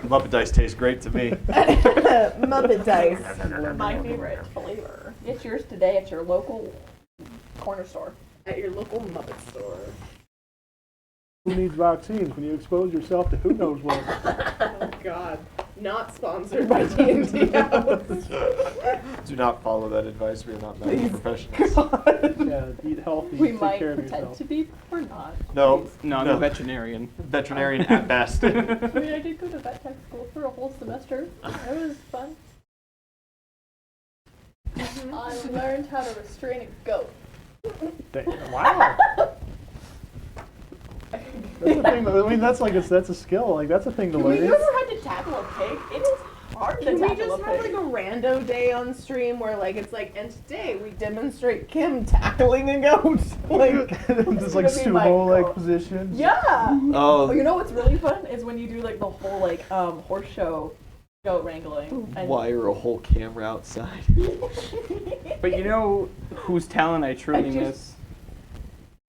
Muppet dice taste great to me. Muppet dice. My favorite flavor. Get yours today at your local corner store. At your local Muppet store. Who needs vaccines when you expose yourself to who knows what? Oh God. Not sponsored by D&D House. Do not follow that advice. We are not medical professionals. Yeah, eat healthy, We take might care of pretend yourself. to be, or not. No. No, I'm a veterinarian. Veterinarian at best. I mean, I did go to vet tech school for a whole semester. It was fun. I learned how to restrain a goat. Wow. That's a thing. I mean, that's a skill. Like that's a thing to Have learn. you ever had to tackle a pig? It is hard to Can we tackle just a have pig. like a rando day on stream where like it's like, and today we demonstrate Kim tackling a goat. Like Just like gonna be my sumo-like goat. positions. Yeah. Oh, You know what's really fun is when you do like the whole like horse show goat wrangling. And wire a whole camera outside. But you know whose talent I truly miss?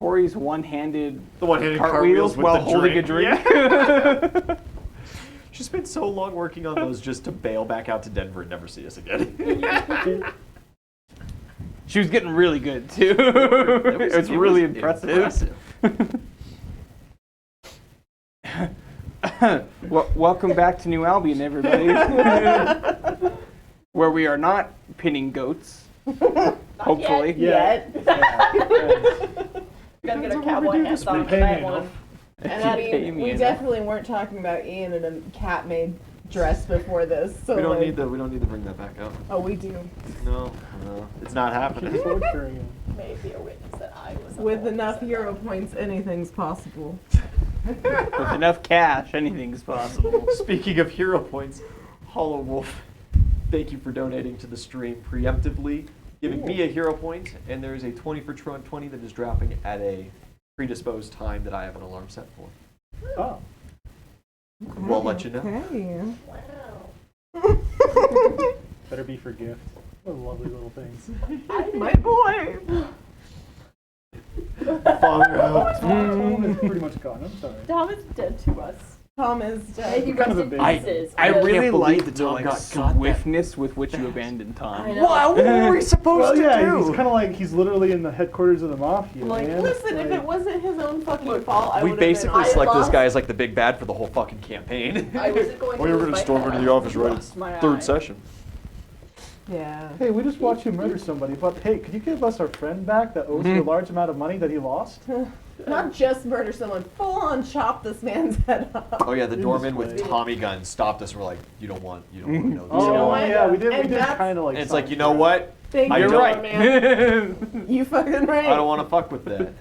Corey's one-handed The one-handed cartwheels with while the holding drink. a drink. She spent so long working on those just to bail back out to Denver and never see us again. She was getting really good too. It's really impressive. Well, welcome back to New Albion, everybody, where we are not pinning goats. Hopefully. Yeah. gotta get our That's what cowboy we do hats this on week. for that Pay me one. And You I pay mean, me we enough. definitely weren't talking about Ian in a cat-made dress before this. So We don't like, need to bring that back up. Oh, we do. No, it's not happening. Torturing him. Maybe a witness that I was. With enough hero points, anything's possible. With enough cash, anything's possible. Speaking of hero points, Hollow Wolf, thank you for donating to the stream preemptively, giving me a hero point, and there's a 20 for 20 that is dropping at a predisposed time that I have an alarm set for. Oh. We'll let you know. Okay. Wow. Better be for gifts. What lovely little things. My boy. Father help. Tom is pretty much gone. I'm sorry. Tom is dead to us. Tom is May he dead. rest Kind of a in baby. pieces. I can't really believe like that the Tom like got that swiftness with which you abandoned Tom. I know. What were we supposed Well, yeah, to do? he's kind of like he's literally in the headquarters of the mafia, Like, man. Listen, if it wasn't his own fucking fault, I We would basically I select this lost- guy as like the big bad for the whole fucking campaign. I wasn't going to. We were lose gonna my storm head. into the office right Lost my at eye. third session. Yeah. Hey, we just watched you murder somebody, but hey, could you give us our friend back that owes you a large amount of money that he lost? Not just murder someone, full on chop this man's head off. Oh yeah, the In doorman this with way. Tommy guns stopped us. We're like, you don't want to know this. Oh, what? yeah, we did And that's- kind of like. And it's like, you know what? Thank I you, don't- Right. man. You fucking right. I don't want to fuck with that.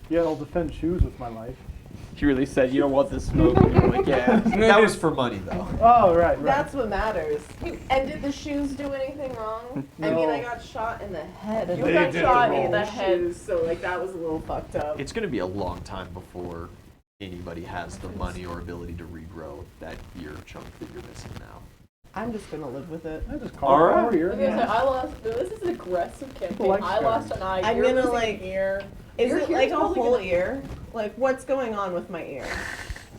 Yeah, I'll defend shoes with my life. She really said, "You don't want the smoke." And you're like, yeah. That was for money though. Oh, right. That's what matters. And did the shoes do anything wrong? I mean, No. I got shot in the head. You They got did shot the in the wrong head. Shoes, so like that was a little fucked up. It's gonna be a long time before anybody has the money or ability to regrow that ear chunk that you're missing now. I'm just gonna live with it. I just call All it right. over here. I was gonna say, I lost. This is an aggressive campaign. like I lost an eye. I'm you're gonna, losing like- an ear. Is Your it ear's like a probably whole gonna- ear? Like what's going on with my ear?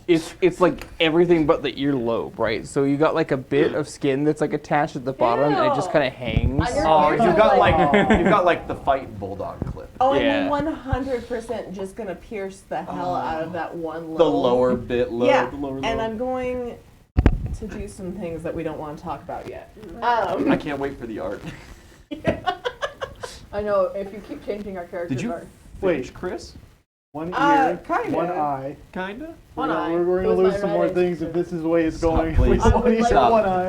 It's like everything but the earlobe, right? So you got like a bit of skin that's like attached at the bottom, and it just Ew. kind of hangs. On your Oh, ears you are got like- you've got like the fighting bulldog clip. Oh, Yeah. I'm 100% just gonna pierce the hell out of that one lobe. The lower bit, Yeah, the lower and lobe. I'm going to do some things that we don't want to talk about yet. I can't wait for the art. I know. If you keep changing our characters. Did you are- finish, Chris? One ear, Kinda. one eye. Kinda. One We're eye. gonna- We're It gonna was lose my some more right things if this is the way it's Stop, going. please. We I would only like- have one eye.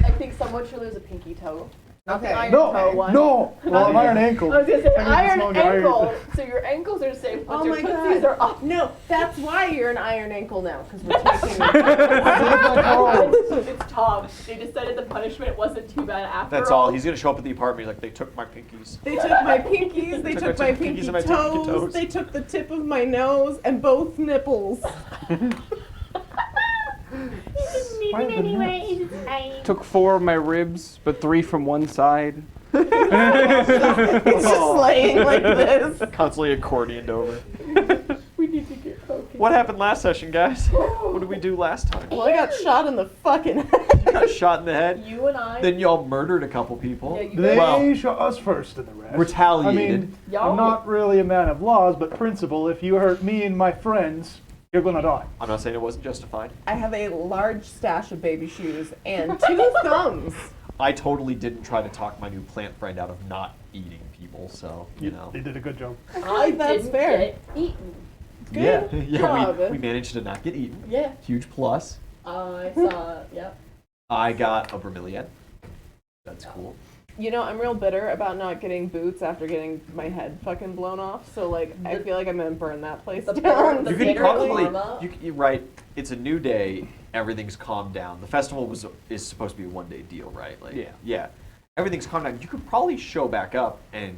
I think someone should lose a pinky toe. Not the Okay. iron No, toe one. no. Well, I'm iron ankle. I was gonna say I mean, it's iron no longer iron. ankle. So your ankles are safe, but Oh your my tootsies God. are off. No, that's why you're an iron ankle now, because we're taking. It's Tom. They decided the punishment wasn't too bad after That's all. He's gonna show up at the apartment. He's like, they took my pinkies. They took my pinkies, they took my pinky pinkies and my pinky toes. they took the tip of my nose, and both nipples. Why the nuts? Took 4 of my ribs, but 3 from one side. It's just laying like this. Constantly accordioned over. We need to get focused. What happened last session, guys? What did we do last time? Well, I got shot in the fucking head. You got shot in the head. You and I. Then y'all murdered a couple people. Yeah, you They Well, shot us first in the rest. retaliated. I mean, Y'all- I'm not really a man of laws, but principle, if you hurt me and my friends, you're gonna die. I'm not saying it wasn't justified. I have a large stash of baby shoes and 2 thumbs. I totally didn't try to talk my new plant friend out of not eating people, so, you know. They did a good job. I That's didn't fair. get eaten. Yeah, Good yeah, job. we managed to not get eaten. Yeah. Huge plus. I saw. Yep. I got a bromeliad. That's cool. You know, I'm real bitter about not getting boots after getting my head fucking blown off. So, like, I feel like I'm gonna burn that place The down. The You could bitter probably, karma. you're right. It's a new day. Everything's calmed down. The festival is supposed to be a 1-day deal, right? Like, Yeah. Everything's calmed down. You could probably show back up and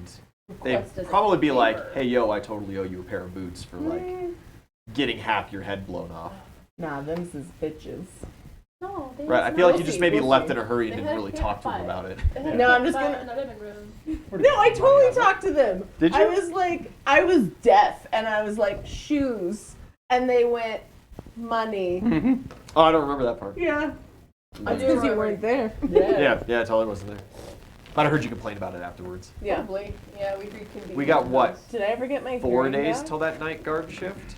they'd Request as a probably be like, favor. "Hey, yo, I totally owe you a pair of boots for like getting half your head blown off." Nah, them's is bitches. No. They Right? I was feel like not- you just see, maybe we'll left see. in a hurry and They didn't had really a talk to them campfire. about it. They had No, a I'm just campfire gonna- in the living room. No, I totally talked to them. Did I you? was like, I was deaf, and I was like, shoes, and they went, money. Oh, I don't remember that part. Yeah. I That's do because you remember. weren't there. Yeah. Yeah, I totally wasn't there. But I heard you complain about it afterwards. Yeah. Probably. Yeah, we reconvened. We got what? Did I ever get my 4 hearing days back? till that night guard shift?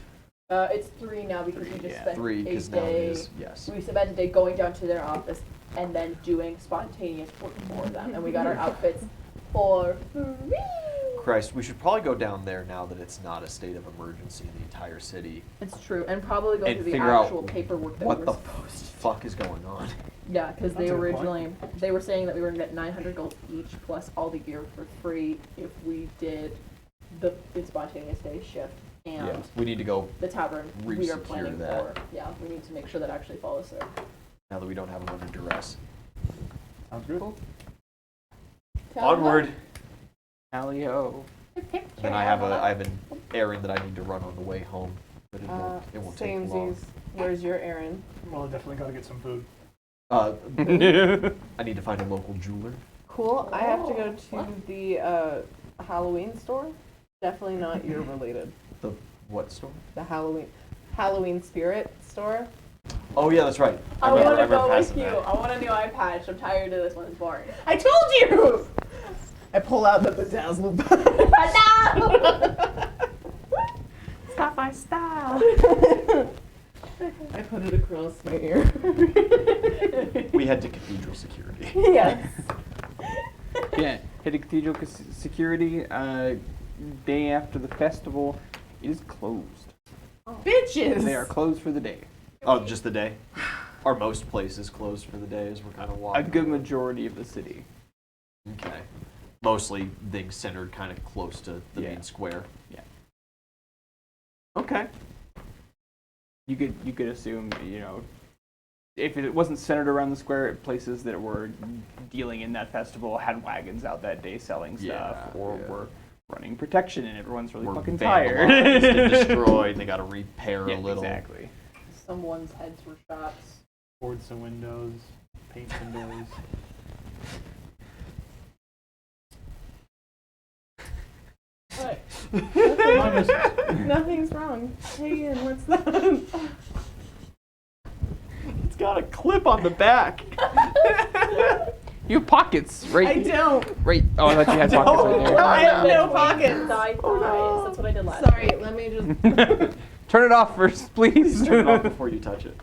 It's 3 now because we just Yeah, spent 3, a because now it day. is. Yes. We spent a day going down to their office and then doing spontaneous work for them, and we got our outfits for free. Christ, we should probably go down there now that it's not a state of emergency in the entire city. It's true, and probably go And through the figure out actual paperwork that what we the were supposed to. fuck is going on? Yeah, because they That's a good originally they were saying that we were gonna get 900 gold each plus all the gear for free if we did the spontaneous day shift and Yeah, we need to go the tavern we are Resecure planning that. for. Yeah, we need to make sure that actually follows through. now that we don't have them under duress. Sounds good. Onward. Alley-o. Then I have an errand that I need to run on the way home, but it won't take long. Samesies. Where's your errand? Well, I definitely gotta get some food. I need to find a local jeweler. Cool. I have to go Oh, to what? the Halloween store. Definitely not year related. The what store? The Halloween spirit store. Oh yeah, that's right. I want to remember go with passing you. that. I want a new eye patch. I'm tired of this one. It's boring. I told you. I pull out the bedazzled button. It's not my style. I put it across my ear. We head to Cathedral Security. Yes. Yeah, head to Cathedral Security. Day after the festival, it is closed. Bitches. They are closed for the day. Oh, just the day? Are most places closed for the day as we're kind of A walking? good majority of the city. Okay. Mostly things centered kind of close to the Yeah. main square. Yeah. Okay. You could assume, you know, if it wasn't centered around the square, places that were dealing in that festival had wagons out that day selling stuff, Yeah, or yeah. were running protection, and everyone's really We're fucking vandalized tired. and destroyed, and they got to repair Yeah, a little. exactly. Someone's heads were shot. Board some windows, paint some doors. What? Nothing's wrong. Hey, Ian, what's that? It's got a clip on the back. You have pockets, right? I don't. Right. Oh, I thought you had pockets right there. I have no Between pockets. Side Oh, no. thighs. That's what I did last. Sorry, let me just. Turn it off first, please. Turn it off before you touch it.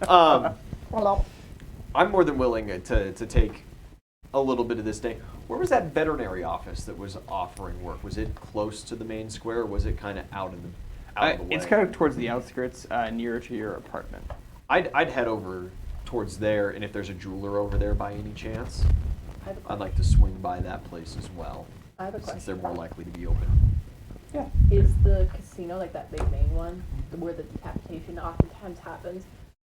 I'm more than willing to take a little bit of this day. Where was that veterinary office that was offering work? Was it close to the main square, or was it kind of out of the way? It's kind of towards the outskirts, nearer to your apartment. I'd head over towards there, and if there's a jeweler over there by any chance, I have a I'd like to swing by that place as well, I have a since they're question. more likely to be open. Is the casino, like that big main one, where the decapitation oftentimes happens,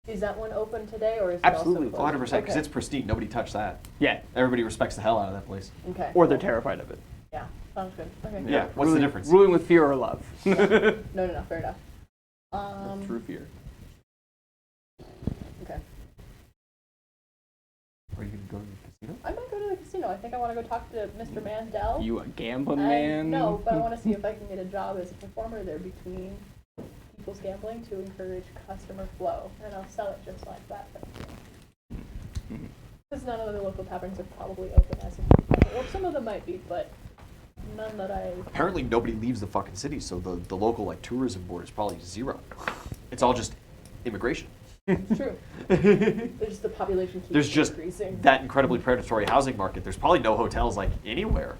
is that one open today, or is it Absolutely. also closed? 100%, because Okay. it's pristine. Nobody touched that. Yeah. Everybody respects the hell out of that place. Okay. Or they're terrified of it. Yeah, sounds good. Okay. Yeah. What's the difference? Ruling with fear or love. No, fair enough. True fear. Okay. Are you going to go to the casino? I might go to the casino. I think I want to go talk to Mr. Mandel. You a gambling And- man? No, but I want to see if I can get a job as a performer there between people's gambling to encourage customer flow, and I'll sell it just like that. Because none of the local taverns are probably open as of now. Or some of them might be, but none that I... Apparently nobody leaves the fucking city, so the local like tourism board is probably zero. It's all just immigration. It's true. There's the population keeps There's just increasing. that incredibly predatory housing market. There's probably no hotels like anywhere.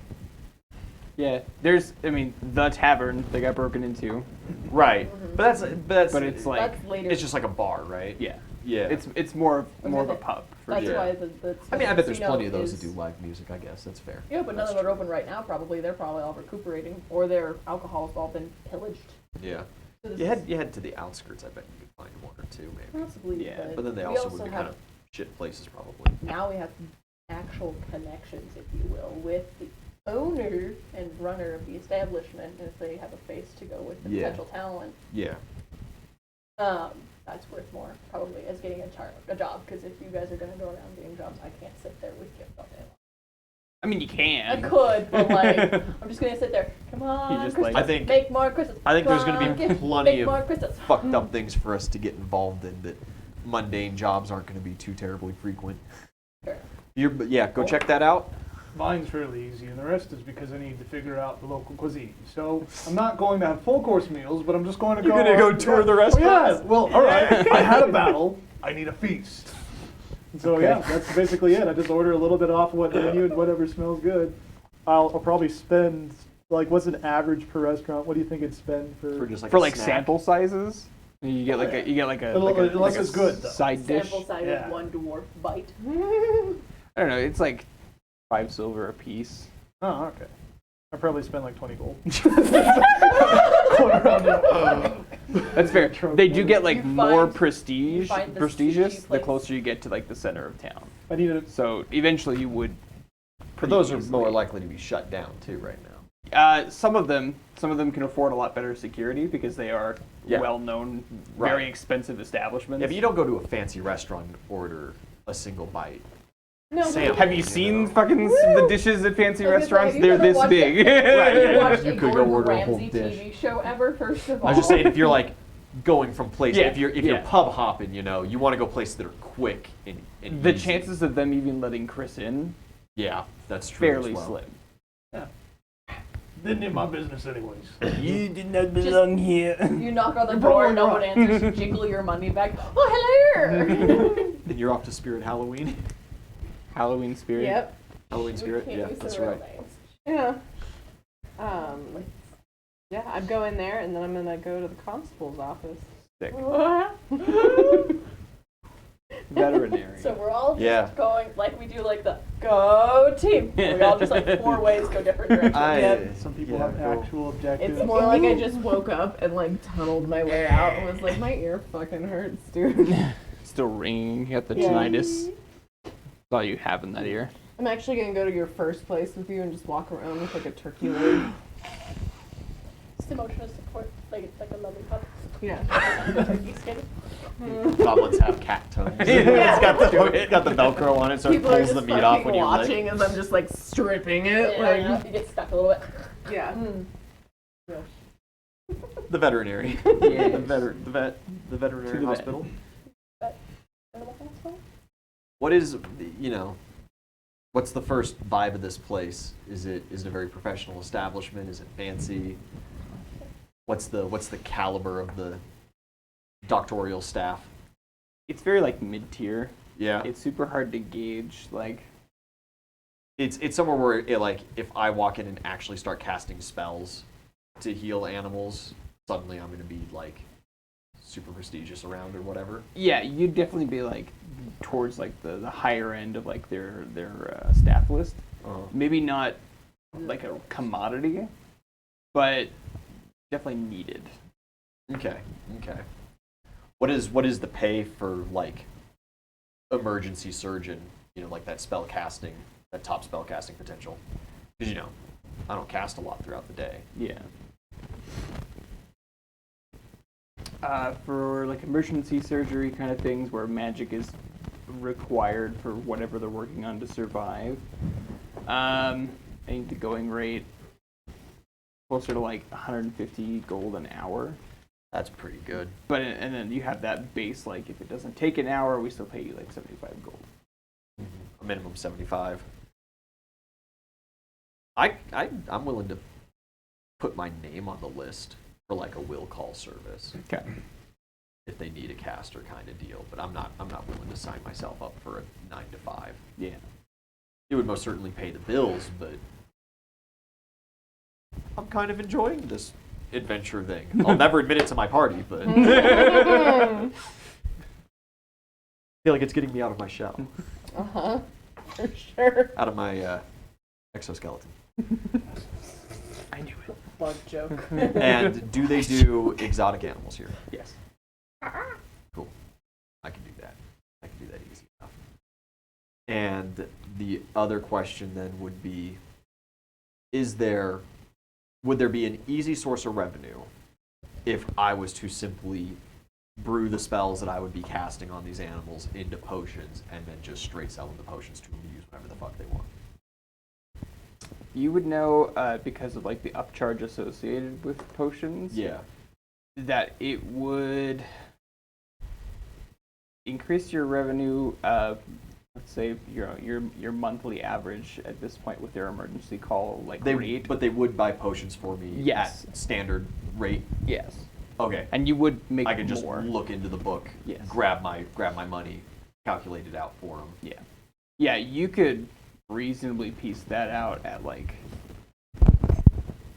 Yeah, there's, I mean, the tavern that got broken into. Right. But that's But it's like, That's later. it's just like a bar, right? yeah. Yeah. It's more Okay, of a that- pub for That's sure. why the I mean, I bet there's casino plenty of those is- that do live music, I guess. That's fair. Yeah, but none That's of them are true. open right now. Probably they're probably all recuperating, or their alcohol's all been pillaged. Yeah. So this You is head to the outskirts, I bet you could find one or two maybe. possibly, Yeah, But then they we also would be have kind of shit places probably. now we have actual connections, if you will, with the owner and runner of the establishment, if they have a face to go with the Yeah. potential talent. Yeah. That's worth more probably as getting a job, because if you guys are going to go around getting jobs, I can't sit there with you all day long. I mean, you can. I could, but like, I'm just gonna sit there. Come on, just, Christmas, like- I think- make more Christmas. I think there's Come gonna on, be give- plenty make of more Christmas. Fucked up things for us to get involved in that mundane jobs aren't going to be too terribly frequent. Sure. But yeah, go check that out. Mine's fairly easy, and the rest is because I need to figure out the local cuisine. So I'm not going to have full course meals, but I'm just going to You're go. gonna go tour the restaurants? Yeah. Well, all right. I had a battle. I need a feast. So yeah, that's basically it. I just order a little bit off what menu and whatever smells good. I'll probably spend like what's an average per restaurant? What do you think it'd spend for? For just like For a like snack. sample sizes, you get like Unless a it's good, though. side dish. Sample size Yeah. of one dwarf bite. I don't know. It's like 5 silver a piece. Oh, okay. I probably spend like 20 gold. That's fair. They do get like You more find- you find the prestigious sushi the place. closer you get to like the center of town. I need a. So eventually you would. But pretty those are easily- more likely to be shut down too right now. Some of them can afford a lot better security because they are Yeah. well-known, Right. very expensive establishments. Yeah, but you don't go to a fancy restaurant and order a single bite. No, Sam. Have you seen fucking the dishes at fancy I was gonna say, restaurants? have you They're ever this watched big. Right, Have you yeah. watched You a could go Gordon order a whole Ramsay dish. TV show ever? First of all, I was just saying, if you're like going from places, Yeah, if you're yeah. pub hopping, you know, you want to go places that are quick and The easy. chances of them even letting Chris in, Yeah, that's true. fairly as well. slim. Didn't in my business anyways. You did not belong here. you knock on the You're door, probably no one right. answers, you jiggle your money back. Oh, hello! And you're off to Spirit Halloween. Halloween spirit. Yep. Halloween We Spirit. can't Yeah, use that's the real right. names. Yeah. Yeah, I'd go in there and then I'm gonna go to the constable's office. Sick. Veterinary. So we're all just Yeah. going like we do like the go team. We all just like 4 ways go different directions. Yep. Some people Yeah, have go. actual objectives. It's more like I just woke up and like tunneled my way out and was like, my ear fucking hurts, dude. Still ringing. You got the Yeah. tinnitus. That's all you have in that ear. I'm actually gonna go to your first place with you and just walk around with like a turkey leg. Just emotional support, like a lollipop. Yeah. Turkey skin. Goblins have cat tongues. Yeah. It's got the Velcro on it, so it People are pulls just the meat off fucking when you're like. watching as I'm just like stripping it. Yeah, you know, you get stuck a little bit. Yeah. The veterinary. Yes. The veterinary To the vet. hospital. Animal hospital? What is, what's the first vibe of this place? Is it a very professional establishment? Is it fancy? What's the caliber of the doctorial staff? It's very like mid-tier. Yeah. It's super hard to gauge. Like, It's somewhere where like if I walk in and actually start casting spells to heal animals, suddenly I'm gonna be like super prestigious around or whatever. yeah, you'd definitely be like towards like the higher end of like their staff list. Maybe not like a commodity, but definitely needed. Okay. What is the pay for like emergency surgeon? You know, like that spell casting, that top spell casting potential. Because you know, I don't cast a lot throughout the day. Yeah. For like emergency surgery kind of things where magic is required for whatever they're working on to survive, I think the going rate closer to like 150 gold an hour. That's pretty good. But and then you have that base, like if it doesn't take an hour, we still pay you like 75 gold. A minimum 75. I'm willing to put my name on the list for like a will call service Okay. if they need a caster kind of deal, but I'm not willing to sign myself up for a 9 to 5. Yeah. It would most certainly pay the bills, but I'm kind of enjoying this adventure thing. I'll never admit it to my party, but I feel like it's getting me out of my shell, Uh-huh. For sure. out of my exoskeleton. I knew it. Bug joke. And do they do exotic animals here? Yes. Cool. I can do that. I can do that easy enough. And the other question then would be, would there be an easy source of revenue if I was to simply brew the spells that I would be casting on these animals into potions and then just straight sell them the potions to them to use whenever the fuck they want? You would know because of like the upcharge associated with potions. Yeah. That it would increase your revenue. Let's say your monthly average at this point with their emergency call rate. But they would buy potions for me Yes. at standard rate. Yes. Okay. And you would make I could just more. look into the book, Yes. grab my money, calculate it out for them. Yeah. Yeah, you could reasonably piece that out at like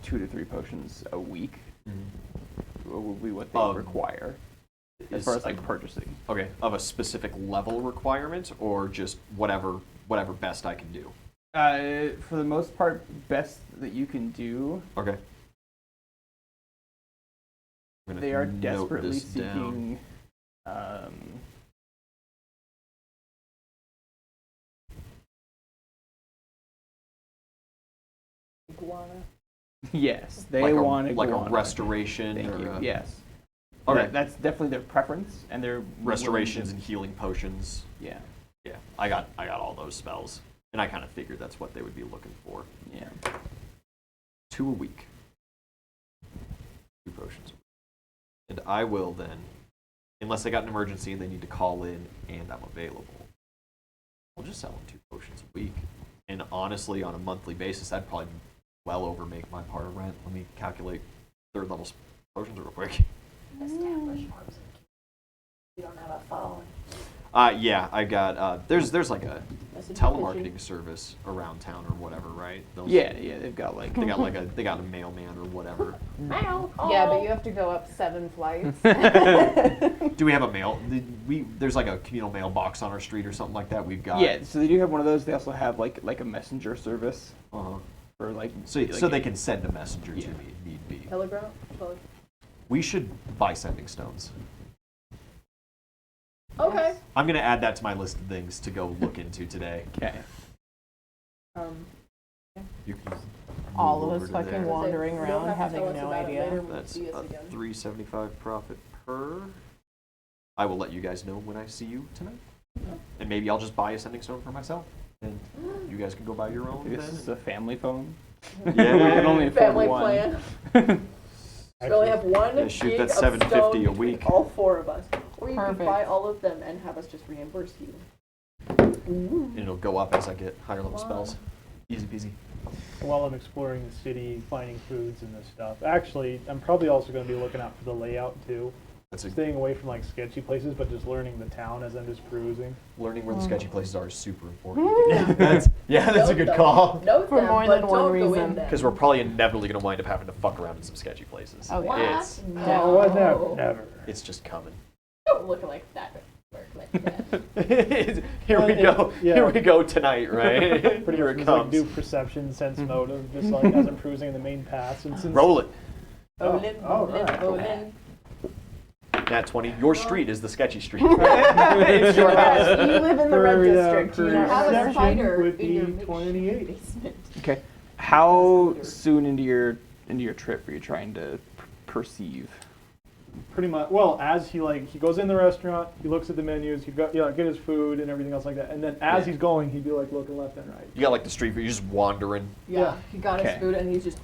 2 to 3 potions a week. Would be what they require as far as like purchasing. Okay, of a specific level requirement or just whatever best I can do? For the most part, best that you can do. Okay. I'm gonna They are note desperately this down. seeking. Iguana. Yes, they like want a iguana. restoration. Thank or you. a- Yes. Okay. That's definitely their preference, and their Restorations and healing potions. Yeah. Yeah, I got all those spells, and I kind of figured that's what they would be looking for. Yeah. 2 a week. 2 potions. And I will then, unless they got an emergency and they need to call in and I'm available, I'll just sell them 2 potions a week. And honestly, on a monthly basis, that'd probably well over make my part of rent. Let me calculate 3rd level potions real quick. Establish ours. You don't have a phone. Yeah, I got, there's like a Message telemarketing service around town or whatever, right? Yeah, they've got like They got a mailman or whatever. Mail. Yeah, but you have to go up 7 flights. Do we have a mail? There's like a communal mailbox on our street or something like that. We've got. Yeah, so they do have one of those. They also have like a messenger service for like So they can send a messenger to me if need be. Telegram. We should buy sending stones. Okay. I'm gonna add that to my list of things to go look into today. Okay. You can All move of over us to fucking there. wandering You'll around have to having tell us no about it idea. later when we That's see us a again. 375 profit per. I will let you guys know when I see you tonight, and maybe I'll just buy a sending stone for myself, and you guys can go buy your own. This is Then. a family phone. Yeah, We can only afford Family one. plan. We only have one Yeah, shoot, gig that's of $750 stone a week. between all 4 of us. Or you Perfect. can buy all of them and have us just reimburse you. and it'll go up as I get higher level spells. Easy peasy. While I'm exploring the city, finding foods and this stuff. Actually, I'm probably also going to be looking out for the layout too. That's a, Staying away from like sketchy places, but just learning the town as I'm just cruising. learning where the sketchy places are is super important. That's a Note good them. call. Note For them, more but than one don't go in reason. them. Because we're probably inevitably going to wind up having to fuck around in some sketchy places. Oh, yeah. It's No. Never. it's just coming. Don't look like that. Work like that. Here we go. Yeah. Here we go tonight, right? Pretty Here much it just, like comes. do perception, sense motive, just like as I'm cruising in the main paths. And since Roll it. Olin, Oh, Olin, right. Olin. Nat 20. Your street is the sketchy street. It's your house. You live in the red district. You know. Have a perception spider would in your be makeshift 28. basement. Okay. How soon into your trip are you trying to perceive? Pretty much. Well, as he goes in the restaurant, he looks at the menus, he get his food and everything else like that, and then as he's going, he'd be like looking left and right. You got like the street view. You're just wandering. Yeah, he got Okay. his food and he's just.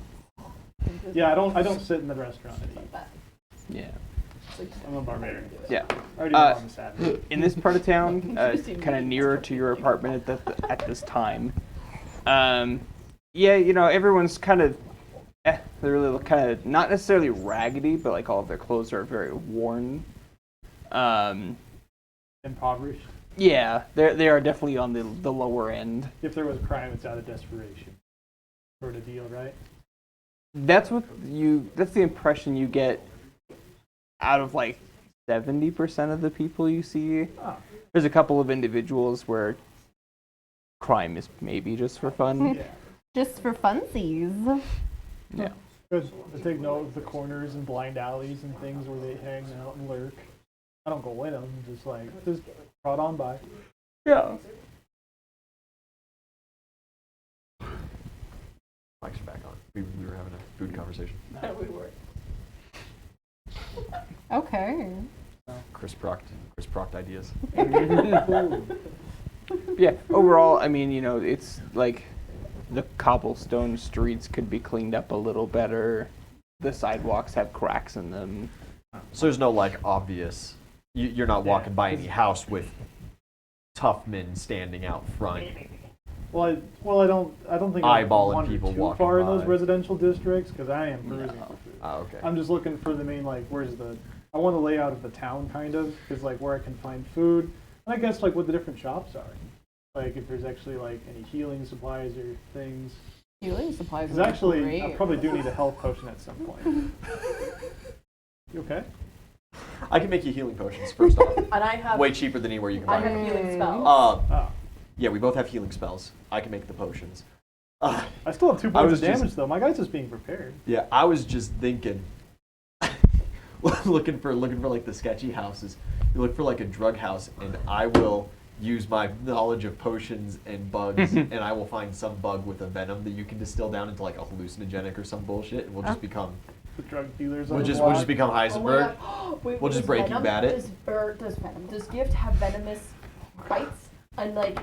Yeah, I don't sit in the restaurant anymore. Yeah. I'm a barbarian. Yeah. I already know I'm a savage. In this part of town, kind of nearer to your apartment at this time, yeah, you know, everyone's kind of, they're kind of not necessarily raggedy, but like all of their clothes are very worn. Impoverished. Yeah, they are definitely on the lower end. If there was crime, it's out of desperation. Sort of deal, right? That's the impression you get out of like 70% of the people you see. Oh. There's a couple of individuals where crime is maybe just for fun. Yeah. Just for funsies. Yeah. Good. I take note of the corners and blind alleys and things where they hang out and lurk. I don't go in them, just trot on by. Yeah. Mike's back on. We were having a food conversation. We were. Okay. Chris Proct ideas. Yeah, overall, I mean, you know, it's like the cobblestone streets could be cleaned up a little better. The sidewalks have cracks in them. So there's no like obvious. You're not walking by any house with tough men standing out front. Well, I don't think Eyeballing I wander people too walking far in those by. residential districts because I am perusing No. for food. Oh, okay. I'm just looking for the main I want the layout of the town kind of because like where I can find food and I guess like what the different shops are. Like if there's actually like any healing supplies or things. Healing supplies. Because actually, great. I probably do need a health potion at some point. You okay? I can make you healing potions first off. And I have Way cheaper than anywhere you can I buy have them. healing spells. Oh. Yeah, we both have healing spells. I can make the potions. I still have 2 I points was of damage just- though. My guy's just being prepared. Yeah, I was just thinking, looking for like the sketchy houses. You look for like a drug house, and I will use my knowledge of potions and bugs, and I will find some bug with a venom that you can distill down into like a hallucinogenic or some bullshit, and we'll just become The drug dealers. we'll on the just block. become Oh my Heisenberg. God. Wait, We'll just does Breaking Venom- Bad it. Does Gift have venomous bites and like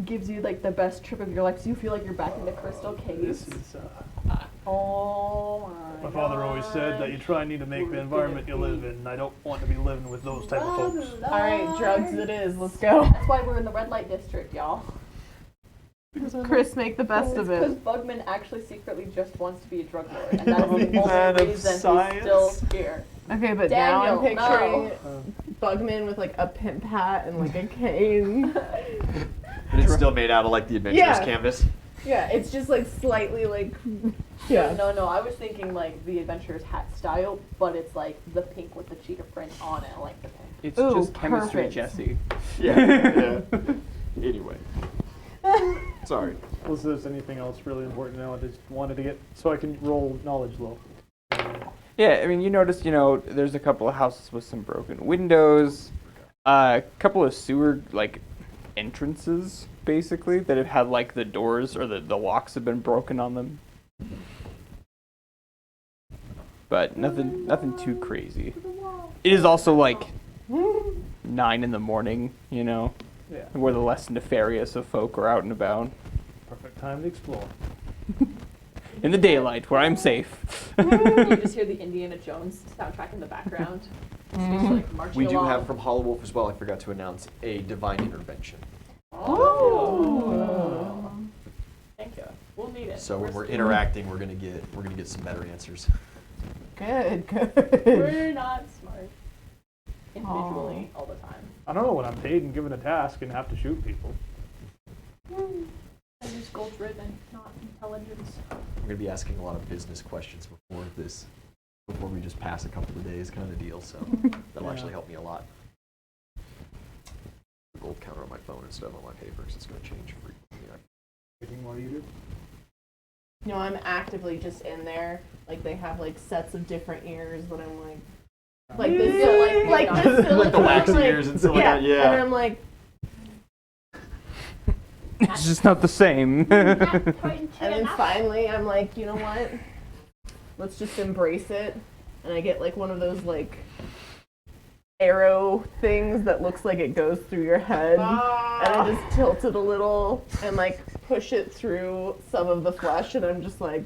gives you like the best trip of your life? So you feel like you're back in the crystal caves. This is, Oh my father always said that you try and need to make the environment you live in, and I don't want to be living with those type of folks. All right, drugs it is. Let's go. That's why we're in the red light district, y'all. Chris, make the best of Because it. Bugman actually secretly just wants to be a drug lord, and that is the Man only of reason science. he's still here. Okay, but now I'm Daniel, picturing no. Bugman with like a pimp hat and like a cane. But it's still made out of like the adventurous Yeah. canvas. Yeah, it's just like slightly like, yeah. No, I was thinking like the adventurer's hat style, but it's like the pink with the cheetah print on it. I like the pink. It's Ooh, just chemistry, perfect. Jesse. Yeah. Anyway. Sorry. Was there anything else really important now? I just wanted to get so I can roll knowledge low. Yeah, I mean, you notice, you know, there's a couple of houses with some broken windows, a couple of sewer, like, entrances, basically, that have had, like, the doors or the locks have been broken on them. But nothing too crazy. It is also, like, 9 in the morning, you know, Yeah. where the less nefarious of folk are out and about. Perfect time to explore. In the daylight, where I'm safe. You just hear the Indiana Jones soundtrack in the background. It's just, like, marching We do along. have from Hollow Wolf as well. I forgot to announce a divine intervention. Oh. Thank you. We'll need it. So when we're interacting, we're gonna get some better answers. Good, We're good. not smart individually all the time. I don't know when I'm paid and given a task and have to shoot people. I use gold driven, not intelligence. I'm gonna be asking a lot of business questions before we just pass a couple of days kind of deal. So that'll Yeah. actually help me a lot. The gold counter on my phone instead of on my paper, 'cause it's gonna change frequently. Anything more you do? No, I'm actively just in there. Like they have like sets of different ears that I'm like this, Yeah. like Like this, like the wax like, ears and stuff yeah. like that. Yeah. And I'm like, It's just not the same. and then finally I'm like, you know what? Let's just embrace it. And I get like one of those like arrow things that looks like it goes through your head. And I just tilt it a little and like push it through some of the flesh and I'm just like,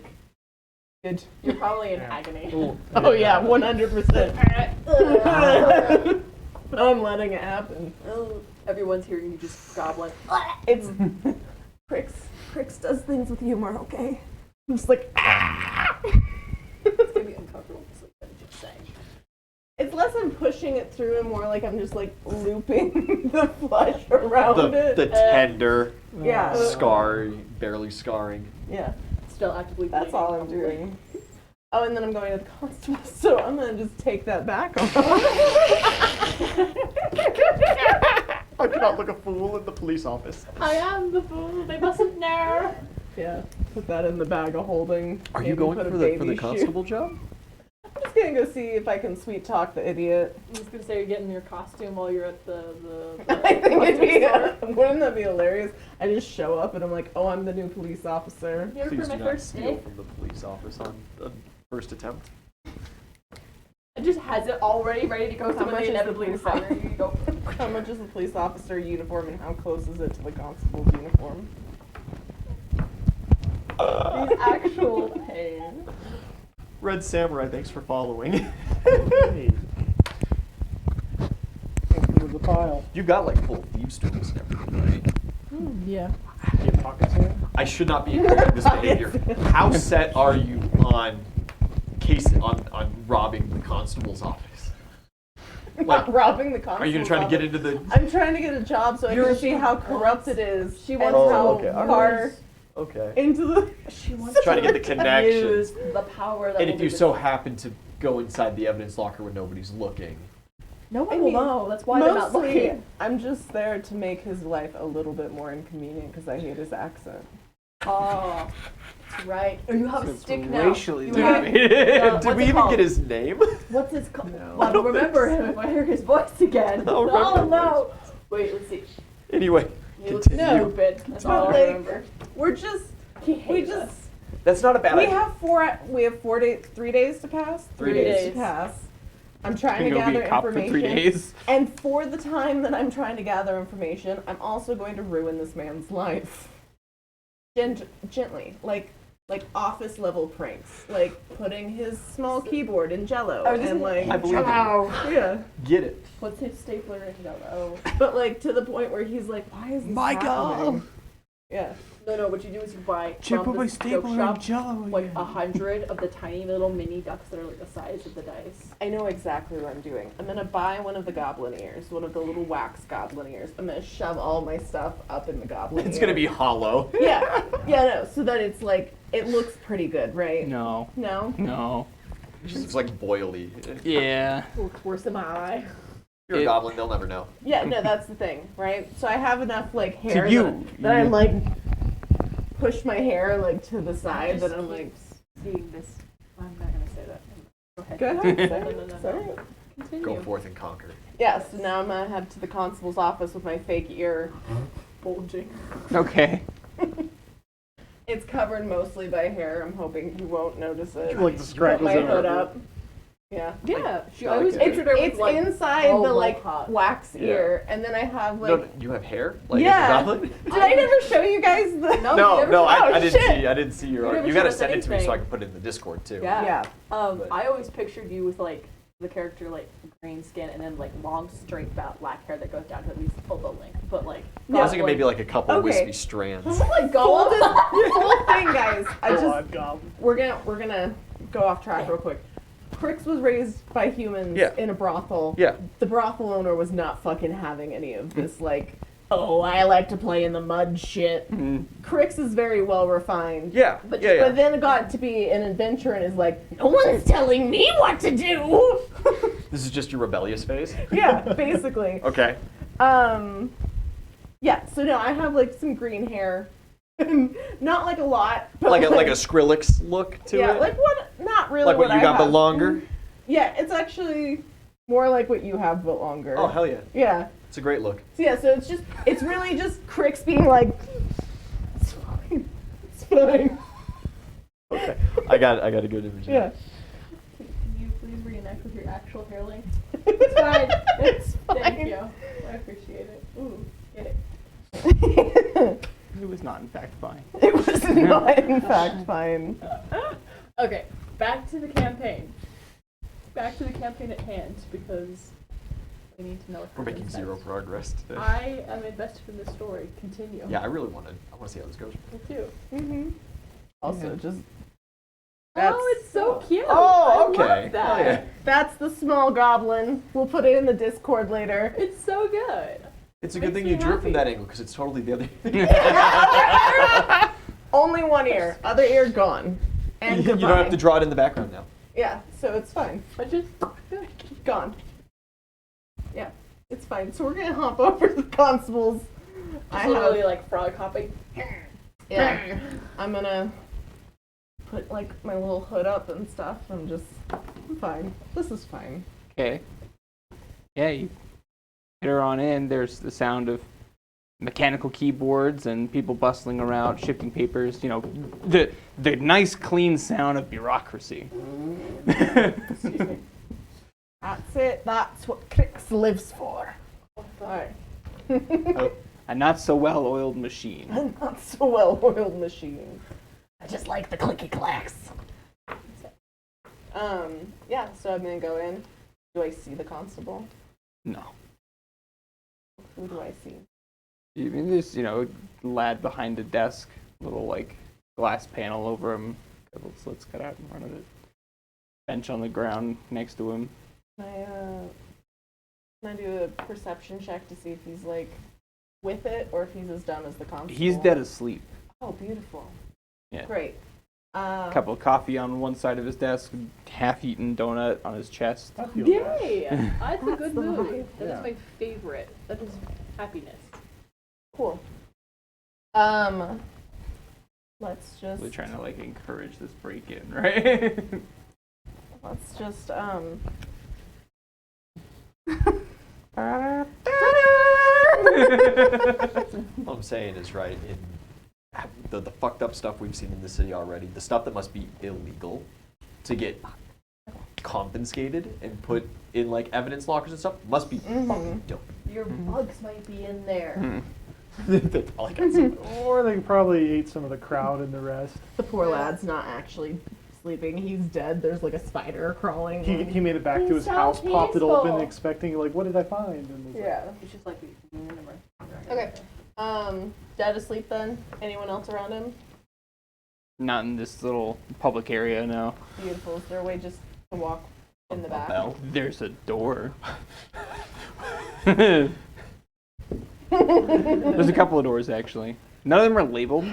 Good. You're probably in agony. Oh yeah, 100%. I'm letting it happen. Everyone's hearing you just gobbling. It's Crix does things with humor, okay? I'm just like It's gonna be uncomfortable to sleep. I'm just saying. it's less I'm pushing it through and more like I'm just like looping the flesh around it. The tender, Yeah. barely scarring. Yeah. Still actively That's bleeding, all I'm probably. doing. Oh, and then I'm going to the constable, so I'm gonna just take that back off. I cannot look a fool in the police office. I am the fool. They mustn't know. Yeah, put that in the bag of holding. Are you Maybe going put a for the baby shoe. constable job? I'm just gonna go see if I can sweet talk the idiot. I was gonna say you're getting your costume while you're at the I think it'd be, store. wouldn't that be hilarious? I just show up and I'm like, oh, I'm the new police officer. Here Please for do my not first steal day. from the police office on first attempt. It just has it already ready to go. So How when much they is the inevitably police fire you, you go. How much is the police officer uniform and how close is it to the constable's uniform? These actual pain. Red Samurai, thanks for following. Hey. Into the pile. You got like full thieves tools and everything, right? Yeah. You have pockets here? I should not be encouraging this behavior. How set are you on robbing the constable's office? Not robbing the constable's Are you gonna try to get into the? I'm trying to get a job so I You're- can see how corrupt it is. She and wants Oh, how okay, all right. far Okay. into the. She wants Trying to get the use connections. the power that And will if you be so happen to go inside the evidence locker when nobody's looking, no one I will mean, know. That's why they're not Mostly, looking. I'm just there to make his life a little bit more inconvenient because I hate his accent. Oh, that's right. Or you have a It's stick now. racially You have- motivated. did what's we it even called? get his name? What's his called? No. Well, I'll remember him if I hear his voice again. I'll remember Oh no! Wait, let's see. Anyway, He looks continue. stupid. That's But, all I like, remember. We're just. He We hates just. us. That's not a bad We idea. have 3 days to pass. 3 days. to pass. I'm trying to You'll be gather a cop for information. 3 days. And for the time that I'm trying to gather information, I'm also going to ruin this man's life. Gently, like office level pranks, like putting his small keyboard in Jello Oh, this and is- like I believe it. yeah. Get it. What's his stapler in Jello? But like to the point where he's like, why is this happening? Yeah. No, what you do is you buy Chip from put my this joke stapler in shop Jello like again. 100 of the tiny little mini ducks that are like the size of the dice. I know exactly what I'm doing. I'm gonna buy one of the goblin ears, one of the little wax goblin ears. I'm gonna shove all my stuff up in the goblin It's ear. gonna be hollow. Yeah, no, so that it's like, it looks pretty good, right? No. No? No. It just looks like boily. If Yeah. Looks worse than my eye. you're a It- goblin, they'll never know. Yeah, no, that's the thing, right? So I have enough, like, hair you. that I'm, like, push my hair, like, to the side that I'm, like, Seeing this, I'm not gonna say that. Go ahead. go ahead, No, say no, it, no, no. say it. Continue. Go forth and conquer. Yeah, so now I'm gonna head to the constable's office with my fake ear. Bulging. Okay. It's covered mostly by hair. I'm hoping he won't notice it. Like the Put scratches my hood everywhere. up. Yeah. Yeah, she I always like it. pictured her with It's like inside the, elbow like, hot. wax Yeah. ear, and then I have, like... No, you have hair? Like Yeah. as a goblin? Did I never show you guys the... No, No, you never no, showed- I Oh, didn't shit. see. I didn't see your You art. never You gotta showed us send it to me so I anything. can put it in the Discord too. Yeah. Yeah. But- I always pictured you with like the character like green skin and then like long straight black hair that goes down to at least elbow length. But like I was thinking maybe like a couple Okay. wispy strands. like Full, Gollum. full thing, guys. I Go just... on, goblin. We're gonna go off track real quick. Crix was raised by humans Yeah. in a brothel. Yeah. The brothel owner was not fucking having any of this, like, oh, I like to play in the mud shit. Crix is very well refined. Yeah, But- yeah, yeah. But then got to be an adventurer and is like, no one's telling me what to do. This is just your rebellious phase? Yeah, basically. Okay. Yeah, so no, I have like some green hair. Not like a lot. But Like a Skrillex look to yeah, it? like what, not really Like what you I got but have. longer? Yeah, it's actually more like what you have but longer. Oh, hell yeah. Yeah. It's a great look. So yeah, so it's really just Crix being like, it's fine. It's fine. Okay. I got a good image. of Yeah. it. Can you please reenact with your actual hair length? It's fine. It's fine. Thank you. I appreciate it. Ooh, get it. It was not, in fact, fine. It was not, in fact, fine. Okay, back to the campaign. Back to the campaign at hand, because we need to know what We're making happens zero next. progress today. I am invested in this story. Continue. Yeah, I want to see how this goes. Me too. Mm-hmm. Also, just Oh, it's so cute. Oh, I okay. love that. Hell yeah. that's the small goblin. We'll put it in the Discord later. It's so good. It's a good Makes thing you me drew it from happy. that angle because it's totally the other. Only one ear, other ear gone. And You don't have to draw it in the background now. Yeah, so it's fine. But just Gone. Yeah, it's fine. So we're gonna hop over to the constables. I literally have, like frog hopping. yeah. I'm gonna put like my little hood up and stuff. I'm fine. This is fine. Okay. Yeah, you get her on in. There's the sound of mechanical keyboards and people bustling around, shifting papers. You know, the nice, clean sound of bureaucracy. Excuse me. That's it. That's what Crix lives for. Alright. A not so well-oiled machine. A not so well-oiled machine. I just like the clicky clacks. Yeah, so I'm gonna go in. Do I see the constable? No. Who do I see? You mean this, lad behind a desk, little like glass panel over him, couple slits cut out in front of it. Bench on the ground next to him. Can I do a perception check to see if he's like with it or if he's as dumb as the constable? He's dead asleep. Oh, beautiful. Yeah. Great. Cup of coffee on one side of his desk, half-eaten donut on his chest. I feel bad. Yay! That's a That's good the mood. vibe. That Yeah. is my favorite. That is happiness. Cool. Let's just Really trying to like encourage this break-in, right? let's just All I'm saying is, right, in the fucked up stuff we've seen in the city already, the stuff that must be illegal to get confiscated and put in like evidence lockers and stuff must be fucking dope. Your bugs might be in there. They probably got some. Or they probably ate some of the crowd and the rest. the poor lad's not actually sleeping. He's dead. There's like a spider crawling. He made it back to He's his so house, popped it open, peaceful. expecting like, what did I find? And was like, Yeah. It's just like Okay. Dead asleep then? Anyone else around him? Not in this little public area, no. Beautiful. Is there a way just to walk in the A back? bell? There's a door. There's There's a couple of doors actually. None of them are labeled,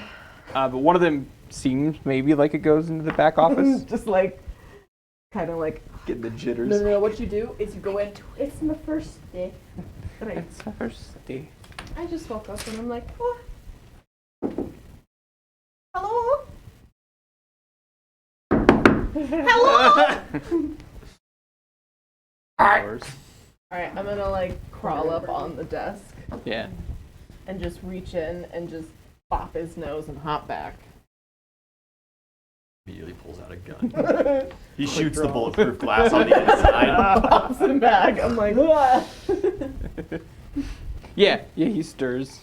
but one of them seems maybe like it goes into the back office. just like, kind of like, Getting the jitters. No. What you do is you go in. It's my first day. right. It's the first day. I just woke up and I'm like, oh. Hello? Hello? Doors. Alright, I'm gonna like crawl up on the desk Yeah. and just reach in and just bop his nose and hop back. Immediately pulls out a gun. He shoots the draws. bulletproof glass on the inside. Pops him back. I'm like, "Ah." Yeah, he stirs.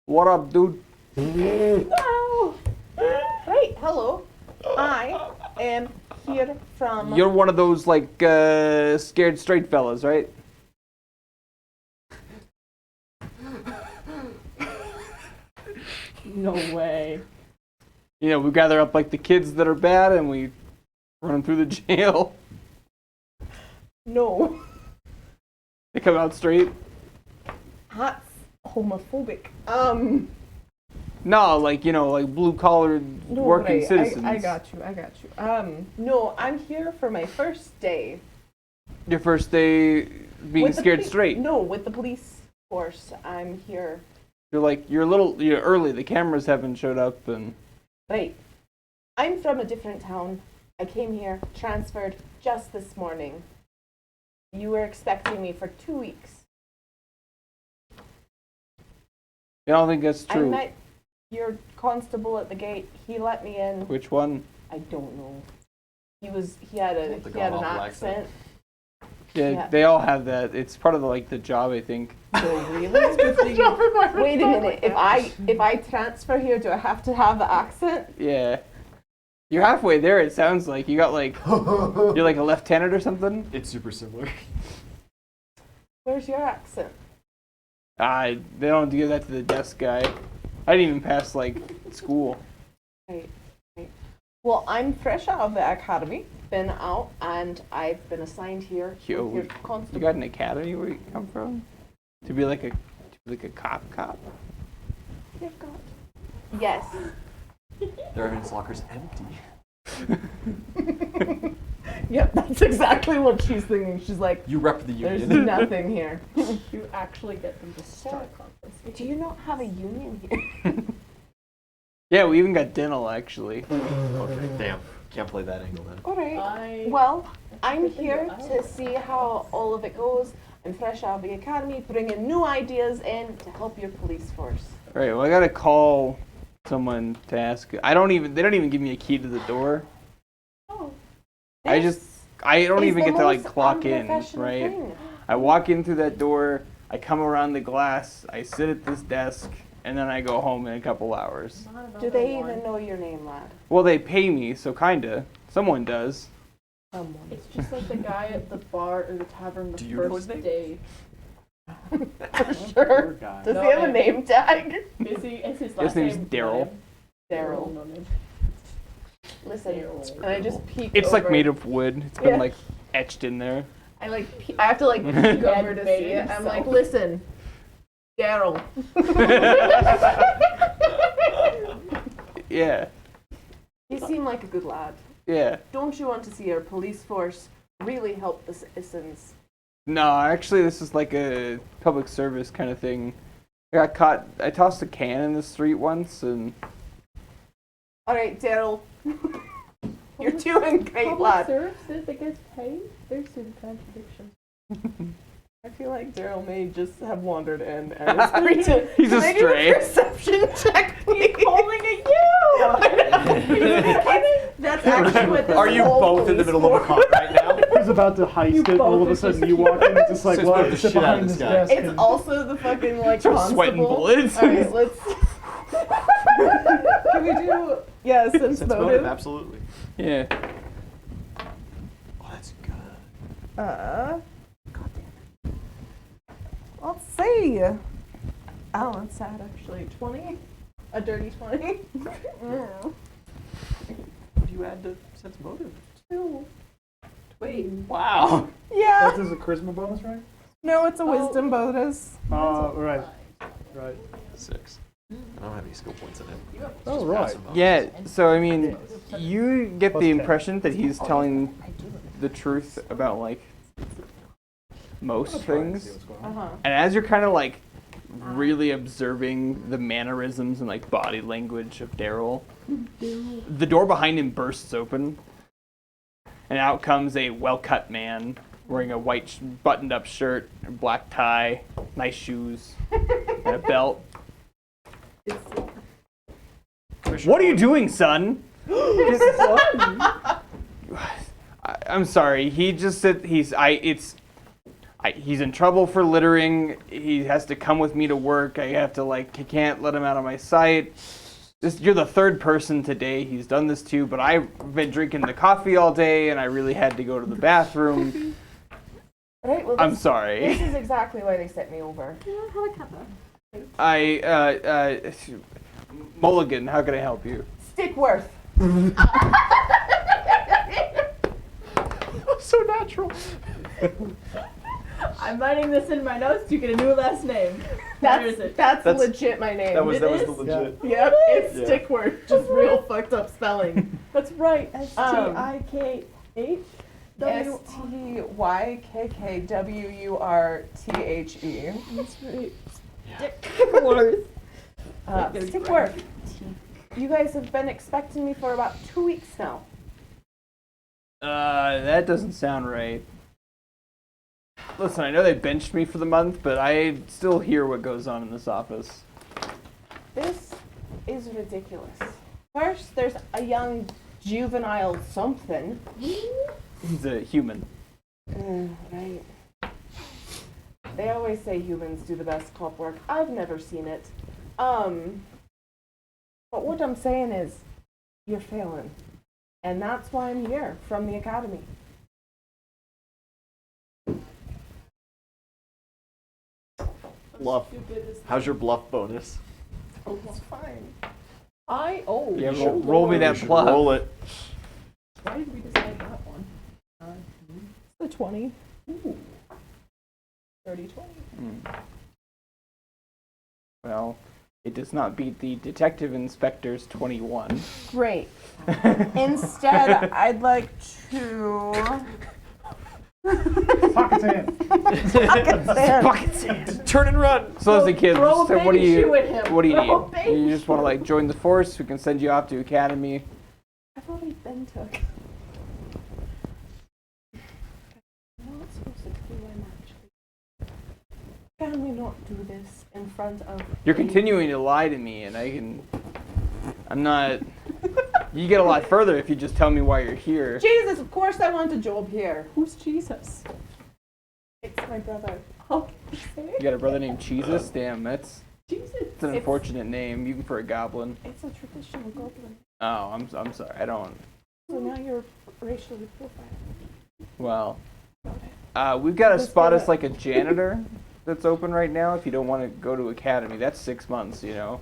What up, dude? Hello. Right, hello. I am here from. You're one of those like scared straight fellas, right? No way. We gather up like the kids that are bad and we run them through the jail. No. They come out straight. That's homophobic. No, like blue collar No, working right, citizens. I got you. No, I'm here for my first day. Your first day being With the scared poli- straight. No, with the police force. I'm here. You're early. The cameras haven't showed up and Right. I'm from a different town. I came here, transferred just this morning. You were expecting me for 2 weeks. I don't think that's I true. met your constable at the gate. He let me in. Which one? I don't know. He had an The god-awful accent. Yeah, they all have that. It's part of the job, I think. So really? Wait a minute. If I transfer here, do I have to have the accent? Yeah. You're halfway there, it sounds like. You got you're like a lieutenant or something? It's super similar. Where's your accent? They don't give that to the desk guy. I didn't even pass, school. Right. Well, I'm fresh out of the academy. Been out, and I've been assigned here Yo, with your You constable. got an academy where you come from? To be like a cop? You've got. Yes. Their evidence locker's empty. Yep, that's exactly what she's thinking. She's like, You rep the there's union. nothing here. You actually get them to start conference. Do you not have a union here? Yeah, we even got dental, actually. Okay, damn. Can't play that angle then. All right. Well, I'm here to see how all of it goes. I'm fresh out of the academy, bringing new ideas in to help your police force. Right, well, I gotta call someone to ask. They don't even give me a key to the door. Oh. I don't Is even the get to most clock in, unprofessional right? thing. I walk in through that door, I come around the glass, I sit at this desk, and then I go home in a couple hours. Do they even know your name, lad? Well, they pay me, so kinda. Someone does. It's just like the guy at the bar or the tavern the Do you know first his name? day. For sure. guy. Does No he have a name. name tag? Is he? Is his His last name's name? Daryl. Daryl. No name. Listen, Daryl. and I just peek It's over. made of wood. It's been Yeah. etched in there. I I have to peek over to see it. I'm like, listen, Daryl. Yeah. You seem like a good lad. Yeah. Don't you want to see our police force really help the citizens? No, actually, this is like a public service kind of thing. I got caught. I tossed a can in the street once, and All right, Daryl. You're doing great, Public lad. services that gets paid? There's some contradictions. I feel like Daryl may just have wandered in and is free to. He's a Can I do a stray. perception check, please? Calling it you! That's actually what this Are you whole both in the police middle of a force- con right now? He's about to heist it, all of a both sudden just you walk in, it's just like, Just well, put the sit shit out of behind this this guy. desk. It's and- also the fucking Start constable. sweating bullets. All right, let's. Can we do sense Sense motive? motive, absolutely. yeah. Oh, that's good. Let's see. Oh, that's sad actually. 20? A dirty 20? What do you add to sense motive? 2. Wait. Wow. Yeah. That is a charisma bonus, right? No, it's a wisdom bonus. Right. Right. 6. I don't have any skill points in it. It's Oh, just right. passive bonus. Yeah. So I mean, you get Plus the 10. impression that he's telling the truth about most things, Uh-huh. and as you're kind of really observing the mannerisms and body language of Daryl, the door behind him bursts open, and out comes a well-cut man wearing a white buttoned-up shirt, a black tie, nice shoes, and a belt. What are you doing, son? I'm sorry. He just said he's in trouble for littering. He has to come with me to work. I have to he can't let him out of my sight. You're the third person today he's done this to, but I've been drinking the coffee all day and I really had to go to the bathroom. Right, well, I'm this sorry. is exactly why they sent me over. Mulligan, how can I help you? Stickworth. So natural. I'm writing this in my notes to get a new last name. Where is it? That's That's- legit my name. That was the is? legit. Yep, it's Yeah. Stickworth. Just real fucked up spelling. That's right. STIKH. STYKKWURTHE. That's right. Stickworth. Stickworth. You guys have been expecting me for about 2 weeks now. That doesn't sound right. Listen, I know they benched me for the month, but I still hear what goes on in this office. This is ridiculous. First, there's a young juvenile something. He's a human. Right. They always say humans do the best cop work. I've never seen it. But what I'm saying is, you're failing. And that's why I'm here, from the academy. Bluff. How's your bluff bonus? Oh, it's fine. Yeah, You should roll me you that should bluff. Roll it. Why did we decide that one? The 20. Ooh. 30-20. Well, it does not beat the Detective Inspector's 21. Great. Instead, I'd like to... Pocket sand. Pocket sand. Turn and run. So as the kid, Throw a so what do big you shoe at him. what do you Throw a need? big You just want to like join the force? We can send you off to academy. I've already been to... I'm not supposed to do I'm actually... Can we not do this in front of... You're continuing to lie to me, and I'm not. You get a lot further if you just tell me why you're here. Jesus, of course I want a job here. Who's Jesus? It's my brother. Oh, You got a brother named Jesus? Damn, that's Jesus. an unfortunate name, even for a goblin. It's a traditional goblin. Oh, I'm sorry. I don't. So now you're racially profiled. Well, we've got a Let's spot do as it. like a janitor that's open right now. If you don't want to go to academy, that's 6 months. You know,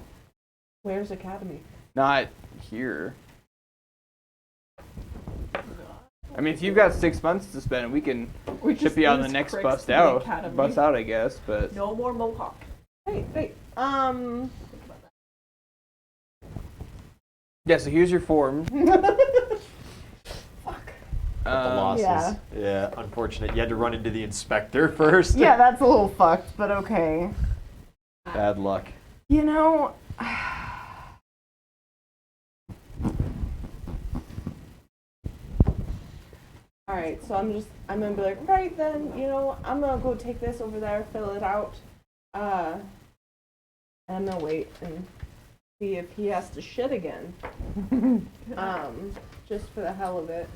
Where's Academy? not here. I mean, if you've got 6 months to spend, we can We ship you on the next bus out. Bus out, I guess. But No more Mohawk. Wait. yeah. So here's your form. Fuck. The losses. Yeah. Yeah, unfortunate. You had to run into the inspector first. Yeah, that's a little fucked, but okay. Bad luck. You know, all right, so I'm gonna be like, right then, I'm gonna go take this over there, fill it out, and I'm gonna wait and see if he has to shit again, just for the hell of it.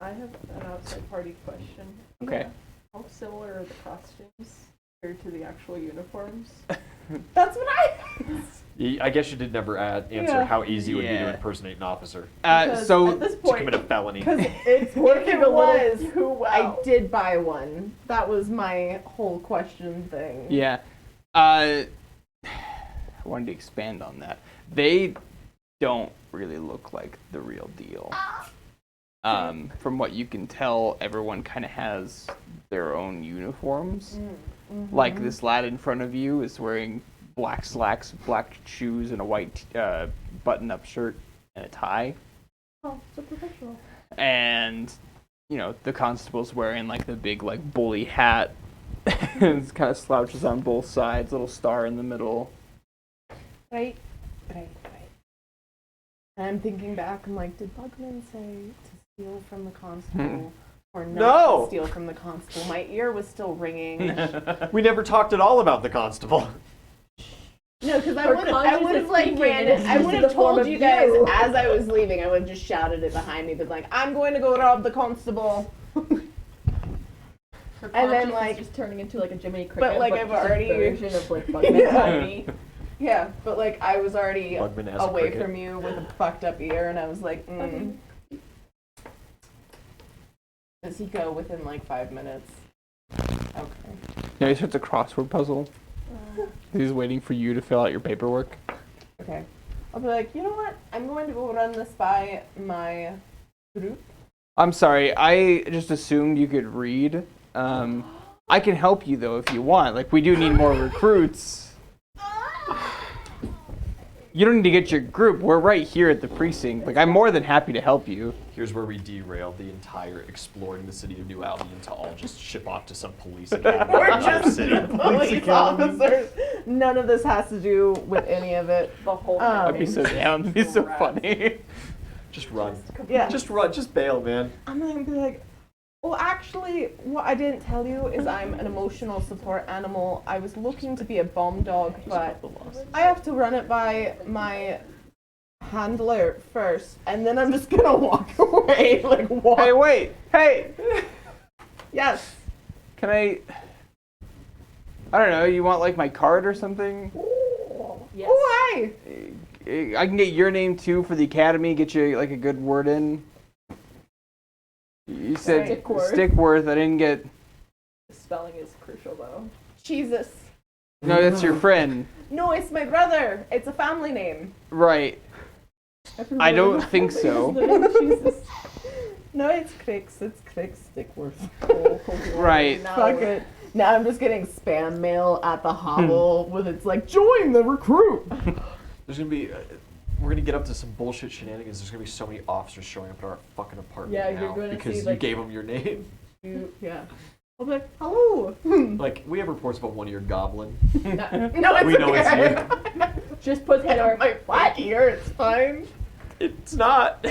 I have an outside party question. Okay. How similar are the costumes compared to the actual uniforms? That's what I guess you did never answer Yeah. how easy it would be to Yeah. impersonate an officer. Because So at this To point, commit a felony. Because it's working it a little was. too well. I did buy one. That was my whole question thing. yeah, I wanted to expand on that. They don't really look like the real deal. From what you can tell, everyone kind of has their own uniforms. Mm-hmm. Like this lad in front of you is wearing black slacks, black shoes, and a white button-up shirt and a tie. Oh, so professional. And the constable's wearing like the big like bully hat. It kind of slouches on both sides, little star in the middle. Right. And I'm thinking back. I'm like, did Bugman say to steal from the constable or not No! to steal from the constable? My ear was still ringing. We never talked at all about the constable. No, because I Her would conscience have is like speaking, ran and it. it's I just would in have the form told of you guys you. as I was leaving. I would have just shouted it behind me, been like, "I'm going to go rob the constable." Her And then, conscience like- is just turning into like a Jiminy Cricket, like, but I've just a already- version of like Bugman Tiny. Yeah, but like I was already Bugman as a away cricket. from you with a fucked up ear, and I was like, Does he go within like 5 minutes? Okay. He starts a crossword puzzle. He's waiting for you to fill out your paperwork. Okay. I'll be like, you know what? I'm going to go run this by my group. I'm sorry, I just assumed you could read. I can help you though if you want. Like we do need more recruits. You don't need to get your group. We're right here at the precinct. Like I'm more than happy to help you. Here's where we derailed the entire exploring the city of New Albion to all just ship off to some police academy. We're in another just city. police academy. officers. None of this has to do with any of it. The whole That'd be so down. That'd be so Rats. funny. Just run. Yeah. Just run. Just bail, man. I'm gonna be like, oh, actually, what I didn't tell you is I'm an emotional support animal. I was looking to be a bomb dog, but I have to run it by my handler first, and then I'm just gonna walk away, like walk. Hey, wait! Hey! Yes. Can I don't know, you want like my card or something? Yes. Why? I can get your name too for the academy, get you like a good word in. You said Stickworth. Stickworth. I didn't get. The spelling is crucial though. Jesus. No, that's your friend. No, it's my brother. It's a family name. Right. I don't think so. Jesus. No, it's Crix. It's Crix Stickworth. Right. Fuck it. Now I'm just getting spam mail at the hovel with it's like, join the recruit. There's gonna be, we're gonna get up to some bullshit shenanigans. There's gonna be so many officers showing up at our fucking apartment Yeah, now you're gonna because see, you like- gave them your name. Yeah. I'll be like, hello. Like, we have reports about one of your goblin. No, it's We know it's okay. Just put I head have my flat ear. It's fine. It's not.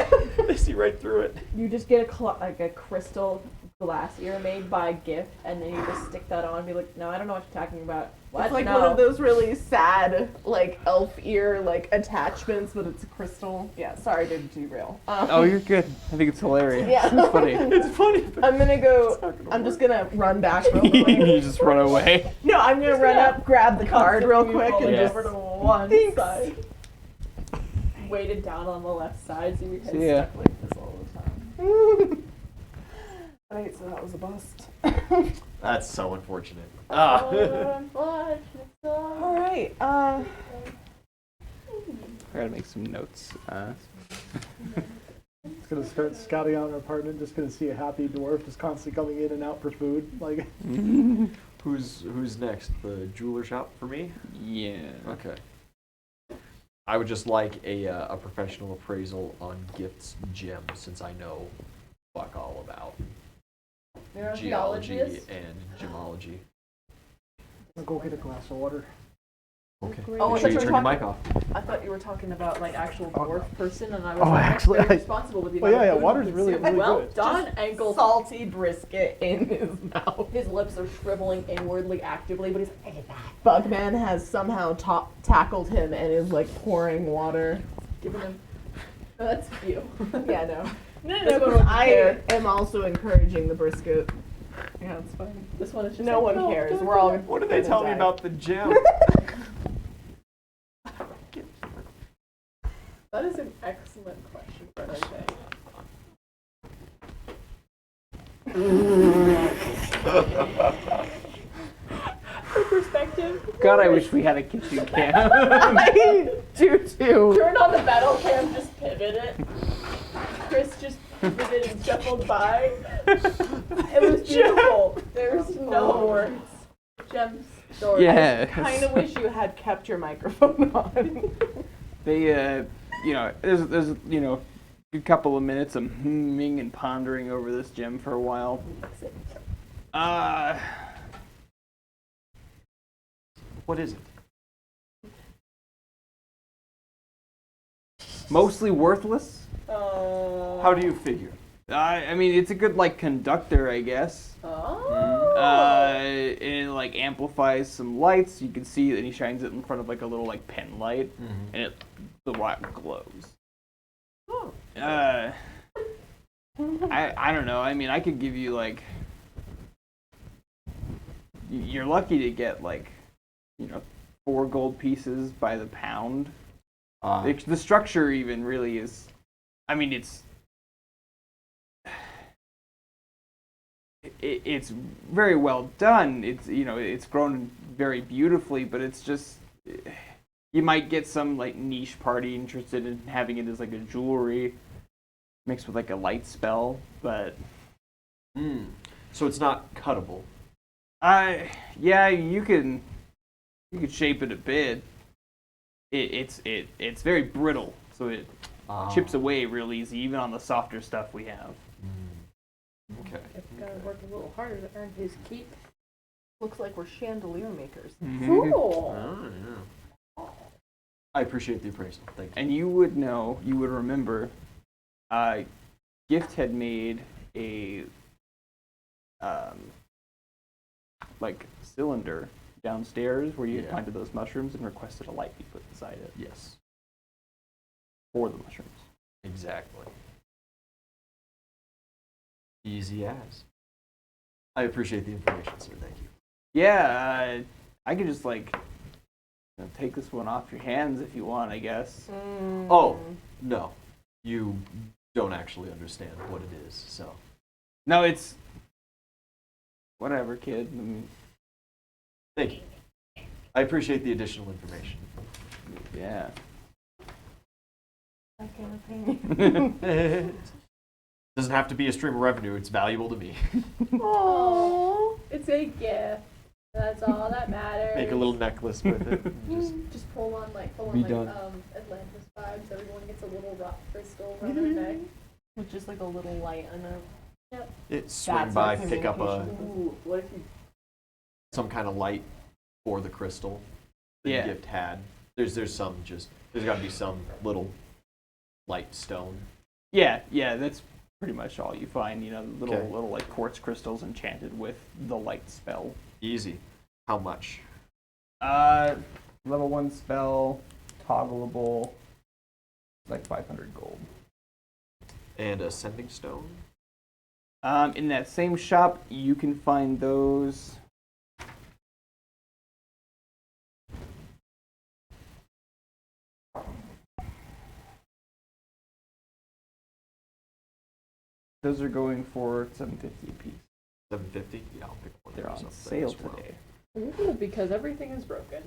They see right through it. You just get like a crystal glass ear made by gift, and then you just stick that on and be like, no, I don't know what you're talking about. What? It's like No. one of those really sad, like, elf ear, like, attachments, but it's a crystal. Yeah, sorry to derail. Oh, you're good. I think it's hilarious. Yeah. It's funny. It's funny. But I'm gonna go. It's not gonna I'm just work. gonna run back real quick. You just run away. No, I'm gonna run up, grab the card real quick, and Yeah. just. over to one Thanks. side. Weighted down on the left side, so your head's Yeah. stuck like this all the time. Alright, so that was a bust. That's so unfortunate. Alright, I gotta make some notes. Just gonna start scouting out our apartment. Just gonna see a happy dwarf just constantly coming in and out for food. Like, Who's next? The jeweler shop for me? Yeah. Okay. I would just like a professional appraisal on gifts gems, since I know fuck all about You're a geology geologist? and gemology. I'll go get a glass of water. Okay. Oh, Make I sure you thought you turn were your mic off. I thought you were talking about like actual Oh, dwarf no. person, and I was Oh, like, actually, very I- responsible with the Well, amount yeah, of food water's he really, consumes. really Well good. done, ankle. salty brisket in his mouth. His lips are shriveling inwardly actively, but he's like, "Hey, Bugman has somehow tackled him and is like pouring water. giving him. Oh, that's you. Yeah, no. No, This no, one because wouldn't I care. am also encouraging the brisket. Yeah, it's fine. This one is just No like, one "No, cares. don't We're do all. that." What did they gonna tell me die. about the gem? That is an excellent question for another day. For perspective, God, I wish we had a kitchen cam. I do too. turn on the battle cam, just pivot it. Chris just pivoted and shuffled by. It was beautiful. There's no words. Gem story. Yeah. Kind of wish you had kept your microphone on. They, there's, a couple of minutes of humming and pondering over this gem for a while. What is it? Mostly worthless. How do you figure? I mean, it's a good like conductor, I guess. Oh. And it like amplifies some lights. You can see that he shines it in front of like a little like pen light, and the rock glows. Oh. I don't know. I mean, I could give you like. You're lucky to get like, 4 gold pieces by the pound. The structure even really is. I mean, it's very well done. It's grown very beautifully, but it's just you might get some like niche party interested in having it as like a jewelry mixed with like a light spell, but So it's not cuttable. yeah, you could shape it a bit. It's very brittle, so it chips away real easy, even on the softer stuff we have. Okay. It's gotta work a little harder to earn his keep. Looks like we're chandelier makers. Cool. Oh, yeah. I appreciate the appraisal. Thank you. And you would remember, Gift had made a like cylinder downstairs where you had Yeah. planted those mushrooms and requested a light be put inside it Yes, for the mushrooms. exactly. Easy as. I appreciate the information, sir. Thank you. Yeah, I could just like take this one off your hands if you want, I guess. Oh, no. You don't actually understand what it is, so. No, it's whatever, kid. I mean, Thank you. I appreciate the additional information. yeah. Second opinion. Doesn't have to be a stream of revenue. It's valuable to me. Oh, it's a gift. That's all that matters. Make a little necklace with it. and Just pull on Be done. Atlantis vibes. Everyone gets a little rock crystal around their neck. With just like a little light on it. swing That's by, what pick up communication Ooh, what if you? some kind of light for the crystal that Yeah. the gift had. There's got to be some little light stone. Yeah, that's pretty much all you find. Little Okay. little like quartz crystals enchanted with the light spell. Easy. How much? Level 1 spell, toggleable, like 500 gold. And a sending stone? In that same shop, you can find those. Those are going for 750 a piece. 750? Yeah, I'll pick one. of They're those on up then sale as well. today. Ooh, because everything is broken.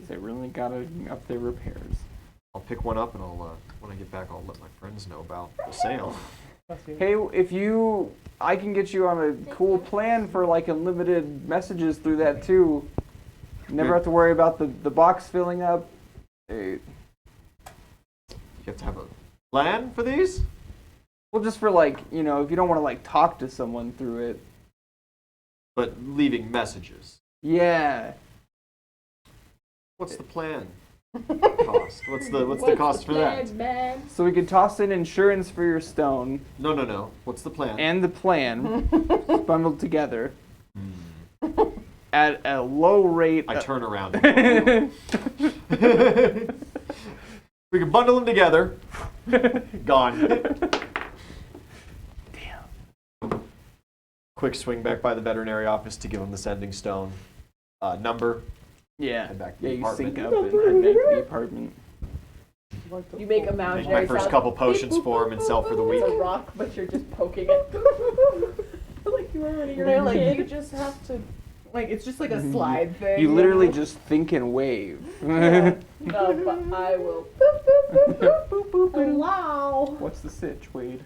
They really gotta up their repairs. I'll pick one up and I'll when I get back I'll let my friends know about the sale. Hey, I can get you on a cool plan for like unlimited messages through that too. Never Good. have to worry about the box filling up. Hey, You have to have a plan for these? well, just for like, if you don't want to like talk to someone through it. But leaving messages. Yeah. What's the plan? Cost. What's the cost for that? Man? So we could toss in insurance for your stone No. What's the plan? and the plan bundled together at a low rate. I turn around. We can bundle them together. Gone. Quick swing back by the veterinary office to give him the sending stone. Number. Yeah. Head back to the Yeah, you apartment. sync up and head back to the apartment. You make a Make imaginary my first sound. couple potions for him and sell for the week. It's a rock, but you're just poking it. Like you were when you were They're a like, kid. you just have to, like, it's just like a slide thing. You literally just think and wave. Yeah. No, but I will. Allow. What's the sitch, Wade?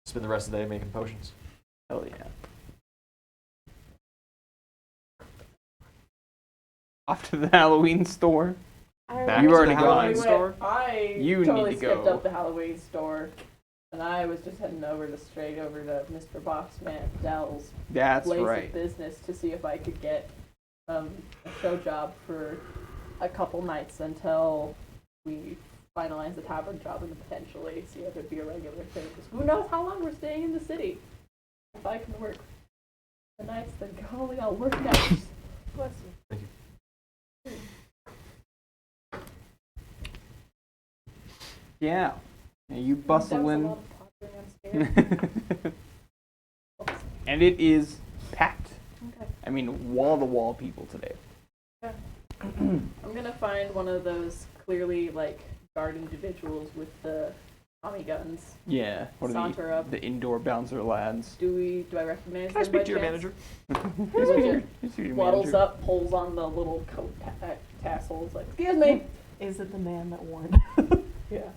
Spend the rest of the day making potions. Hell yeah. Off to the Halloween store. Back You've to already the gone. Halloween store? I You totally need to skipped go. up the Halloween store, and I was just heading straight over to Mr. Bossman Dell's That's place right. of business to see if I could get a show job for a couple nights until we finalize the tavern job and potentially see if it'd be a regular thing. 'Cause who knows how long we're staying in the city? If I can work the nights, then golly, I'll work nights. Bless you. Thank you. Yeah. You That bustle was a in. lot of pottering, I'm scared. And it is packed. Okay. I mean, wall-to-wall people today. I'm gonna find one of those clearly like guard individuals with the Tommy guns. Yeah. What Saunter are up. the indoor bouncer lads? Do I recognize Can I them speak by to your chance? manager? Legit Here's your waddles manager. up, pulls on the little coat tassels, like, excuse me. Is it the man that warned? Yeah.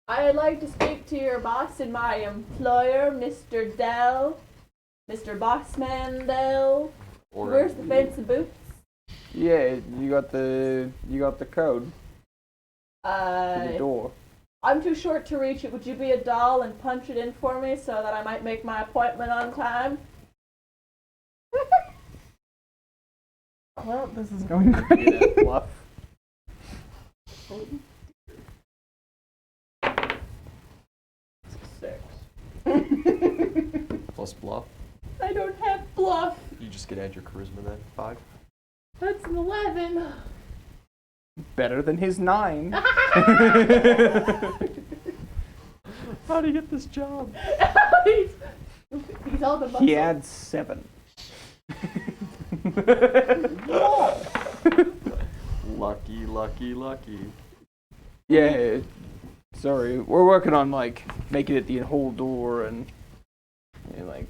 I'd like to speak to your boss and my employer, Mr. Dell. Mr. Bossman Dell. Or Where's the fancy boots? Yeah, you got the code for the door. I'm too short to reach it. Would you be a doll and punch it in for me so that I might make my appointment on time? Well, this is going great. Yeah, bluff. Six. plus bluff. I don't have bluff. You just get add your charisma then. 5. That's an 11. Better than his 9. How do you get this job? He's all the muscle. He had 7. Lucky, lucky, lucky. Yeah, sorry. We're working on like making it the whole door and like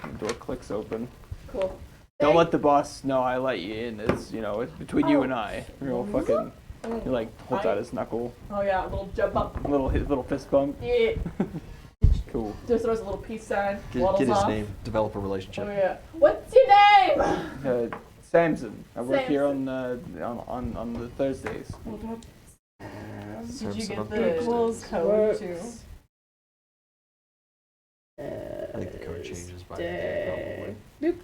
the door clicks open. Cool. Don't let the boss know I let you in. It's it's between you and I. Real fucking. He like holds out his knuckle. Oh yeah, a little jump up. Little fist bump. Yeah. Cool. Just throws a little peace sign. Get waddles his off. name. Develop a relationship. Oh yeah. What's your name? Samson. I work here on the Thursdays. Did you get on the Thursdays. code too? I think the code changes by the day, probably.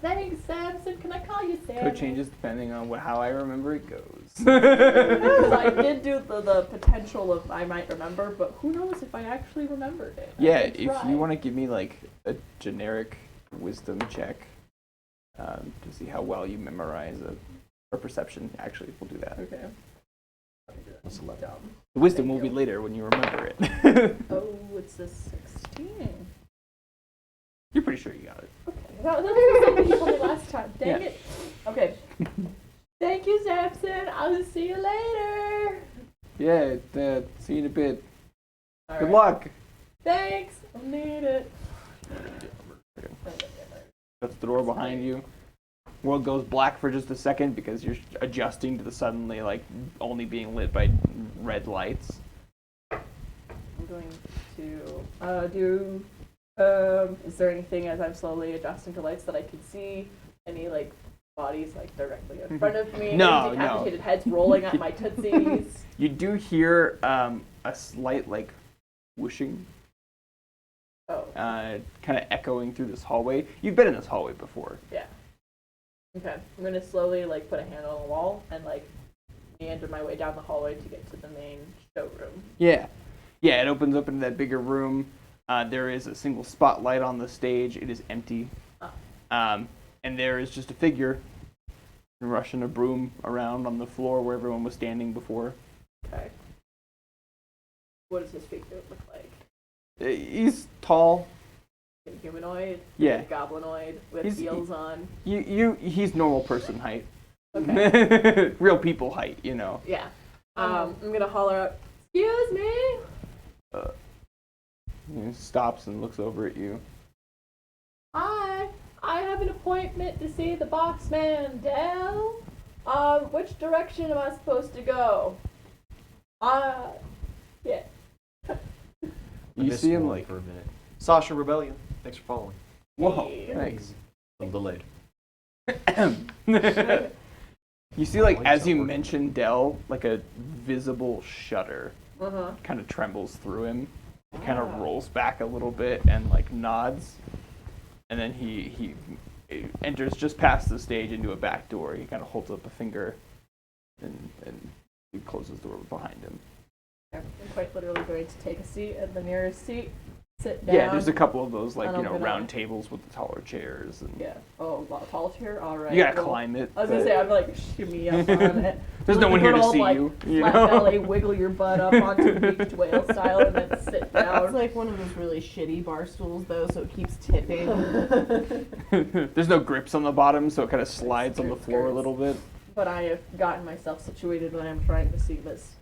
Thanks, Samson. Can I call you Sam? Code changes depending on how I remember it goes. Because I did do the potential of I might remember, but who knows if I actually remembered it. Yeah, if you want to give me like a generic wisdom check to see how well you memorize it, or perception, actually, we'll do that. Okay. That's 11. Dumb. The wisdom will be you. later when you remember it. Oh, it's a 16. You're pretty sure you got it. Okay. That was something you told me last time. Dang Yeah. it. Okay. Thank you, Samson. I'll see you later. Yeah, see you in a bit. All Good right. luck. Thanks. I'll need it. Shuts the door behind you. World goes black for just a second because you're adjusting to the suddenly like only being lit by red lights. I'm going to do. Is there anything as I'm slowly adjusting to lights that I can see? Any like bodies like directly in front of me? No, Any decapitated heads rolling at my tootsies. You do hear a slight like whooshing, Oh. kind of echoing through this hallway. You've been in this hallway before. Yeah. Okay. I'm gonna slowly like put a hand on the wall and like meander my way down the hallway to get to the main showroom. Yeah. Yeah, it opens up into that bigger room. There is a single spotlight on the stage. It is empty. Oh. And there is just a figure rushing a broom around on the floor where everyone was standing before. Okay. What does his figure look like? He's tall. Humanoid? Yeah. Goblinoid with He's- heels on? He's normal person height. Okay. Real people height, you know. Yeah. I'm gonna holler out, excuse me? He stops and looks over at you. Hi. I have an appointment to see the boss man, Dell. Which direction am I supposed to go? Yeah. I You missed see him one like, for a minute. Sasha Rebellion. Thanks for following. whoa, Hey. thanks. A little delayed. You see, like, Lights as aren't you working. mentioned Dell, like a visible shudder Uh-huh. kind of trembles through him. He kind of rolls back a little bit and like nods, and then he enters just past the stage into a back door. He kind of holds up a finger, and he closes the door behind him. I'm quite literally going to take a seat at the nearest seat, sit down. Yeah, there's a couple of those like And I'm gonna- round tables with the taller chairs, and Yeah. Oh, a tall chair? Alright. you gotta well, climb it. I was gonna but say, I'm like, shimmy up on it. There's Do no the one here good to old, see like, you. Flat belly, wiggle your butt up onto beached whale style and then sit It's down. like one of those really shitty bar stools though, so it keeps tipping. There's no grips on the bottom, so it kind of slides on the floor a skirts. little bit. But I have gotten myself situated and I am trying to see this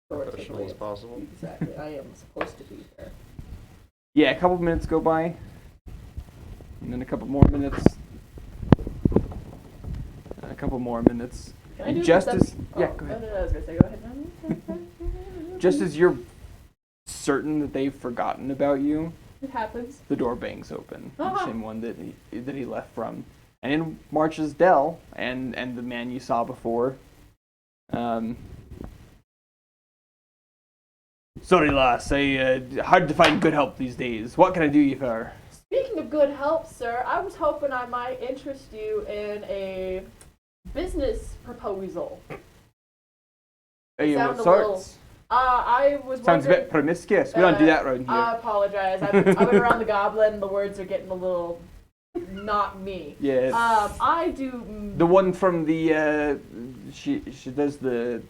Professional authoritatively. as possible. Exactly. I am supposed to be there. Yeah, a couple minutes go by, and then a couple more minutes, and a couple more minutes. Can I And do just this? as yeah, go ahead. I was gonna say, go ahead. Just as you're certain that they've forgotten about you, It happens. the door bangs open. The Ah. same one that he left from, and in marches Dell and the man you saw before. Sorry, lass. Hard to find good help these days. What can I do you for? Speaking of good help, sir, I was hoping I might interest you in a business proposal. Hey, Sound what a little- sorts? I was Sounds a wondering. bit promiscuous. We don't do that around here. I apologize. I've been around the goblin. The words are getting a little not me. Yeah. I do. The one from the she does the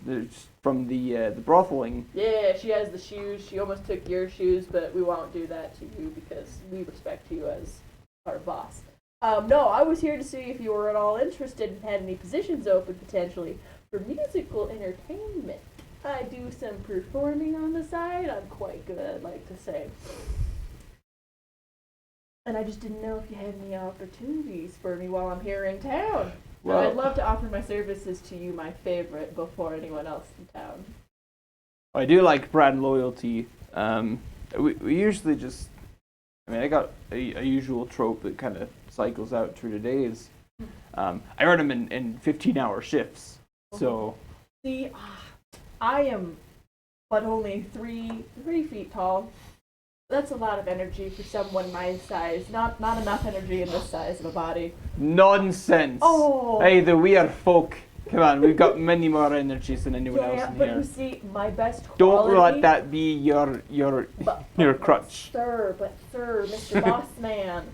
from the brotheling. Yeah, she has the shoes. She almost took your shoes, but we won't do that to you because we respect you as our boss. No, I was here to see if you were at all interested and had any positions open potentially for musical entertainment. I do some performing on the side. I'm quite good, I'd like to say. And I just didn't know if you had any opportunities for me while I'm here in town. Well, I'd love to offer my services to you, my favorite, before anyone else in town. I do like brand loyalty. We usually just, I got a usual trope that kind of cycles out through the days. I run them in 15-hour shifts. So. See, I am but only 3 feet tall. That's a lot of energy for someone my size. Not enough energy in this size of a body. Nonsense. Oh. Hey, the weird folk. Come on, we've got many more energies than anyone else in but here. you see, my best Don't quality... let that be your crutch. Sir, Mr. Boss Man.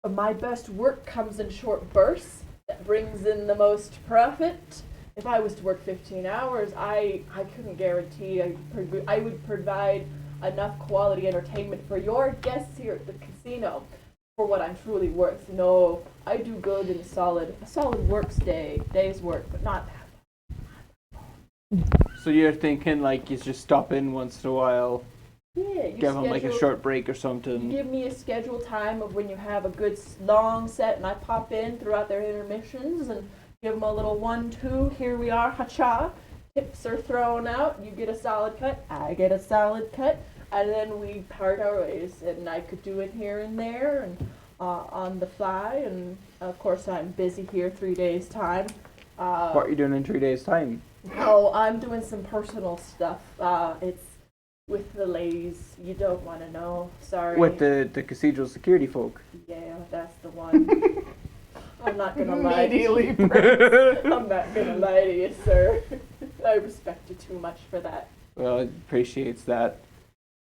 My best work comes in short bursts that brings in the most profit. If I was to work 15 hours, I couldn't guarantee I would provide enough quality entertainment for your guests here at the casino for what I'm truly worth. No, I do good in a solid day's work, but not that. So you're thinking like you just stop in once in a while, Yeah, you give them like a short break or something. Give me a scheduled time of when you have a good long set, and I pop in throughout their intermissions and give them a little 1-2. Here we are, ha-cha. Tips are thrown out. You get a solid cut. I get a solid cut. And then we part our ways. And I could do it here and there and on the fly. And of course, I'm busy here 3 days' time. What are you doing in 3 days' time? Oh, I'm doing some personal stuff. It's with the ladies. You don't want to know. Sorry. With the Cathedral Security folk. Yeah, that's the one. I'm not gonna lie to you. Immediately. I'm not gonna lie to you, sir. I respect you too much for that. Well, it appreciates that.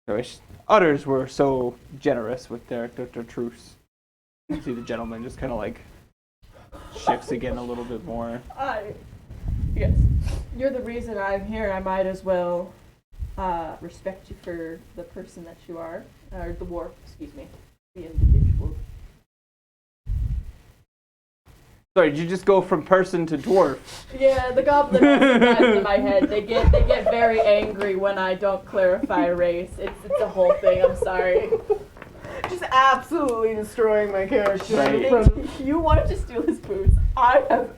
I wish others were so generous with their truce. See the gentleman just kind of like shifts again a little bit more. Yes, you're the reason I'm here. I might as well respect you for the person that you are, or the dwarf, excuse me, the individual. Sorry, did you just go from person to dwarf? Yeah, the goblin also got into my head. They get very angry when I don't clarify race. It's a whole thing. I'm sorry. Just absolutely destroying my character. Right. You wanted to steal his boots. I have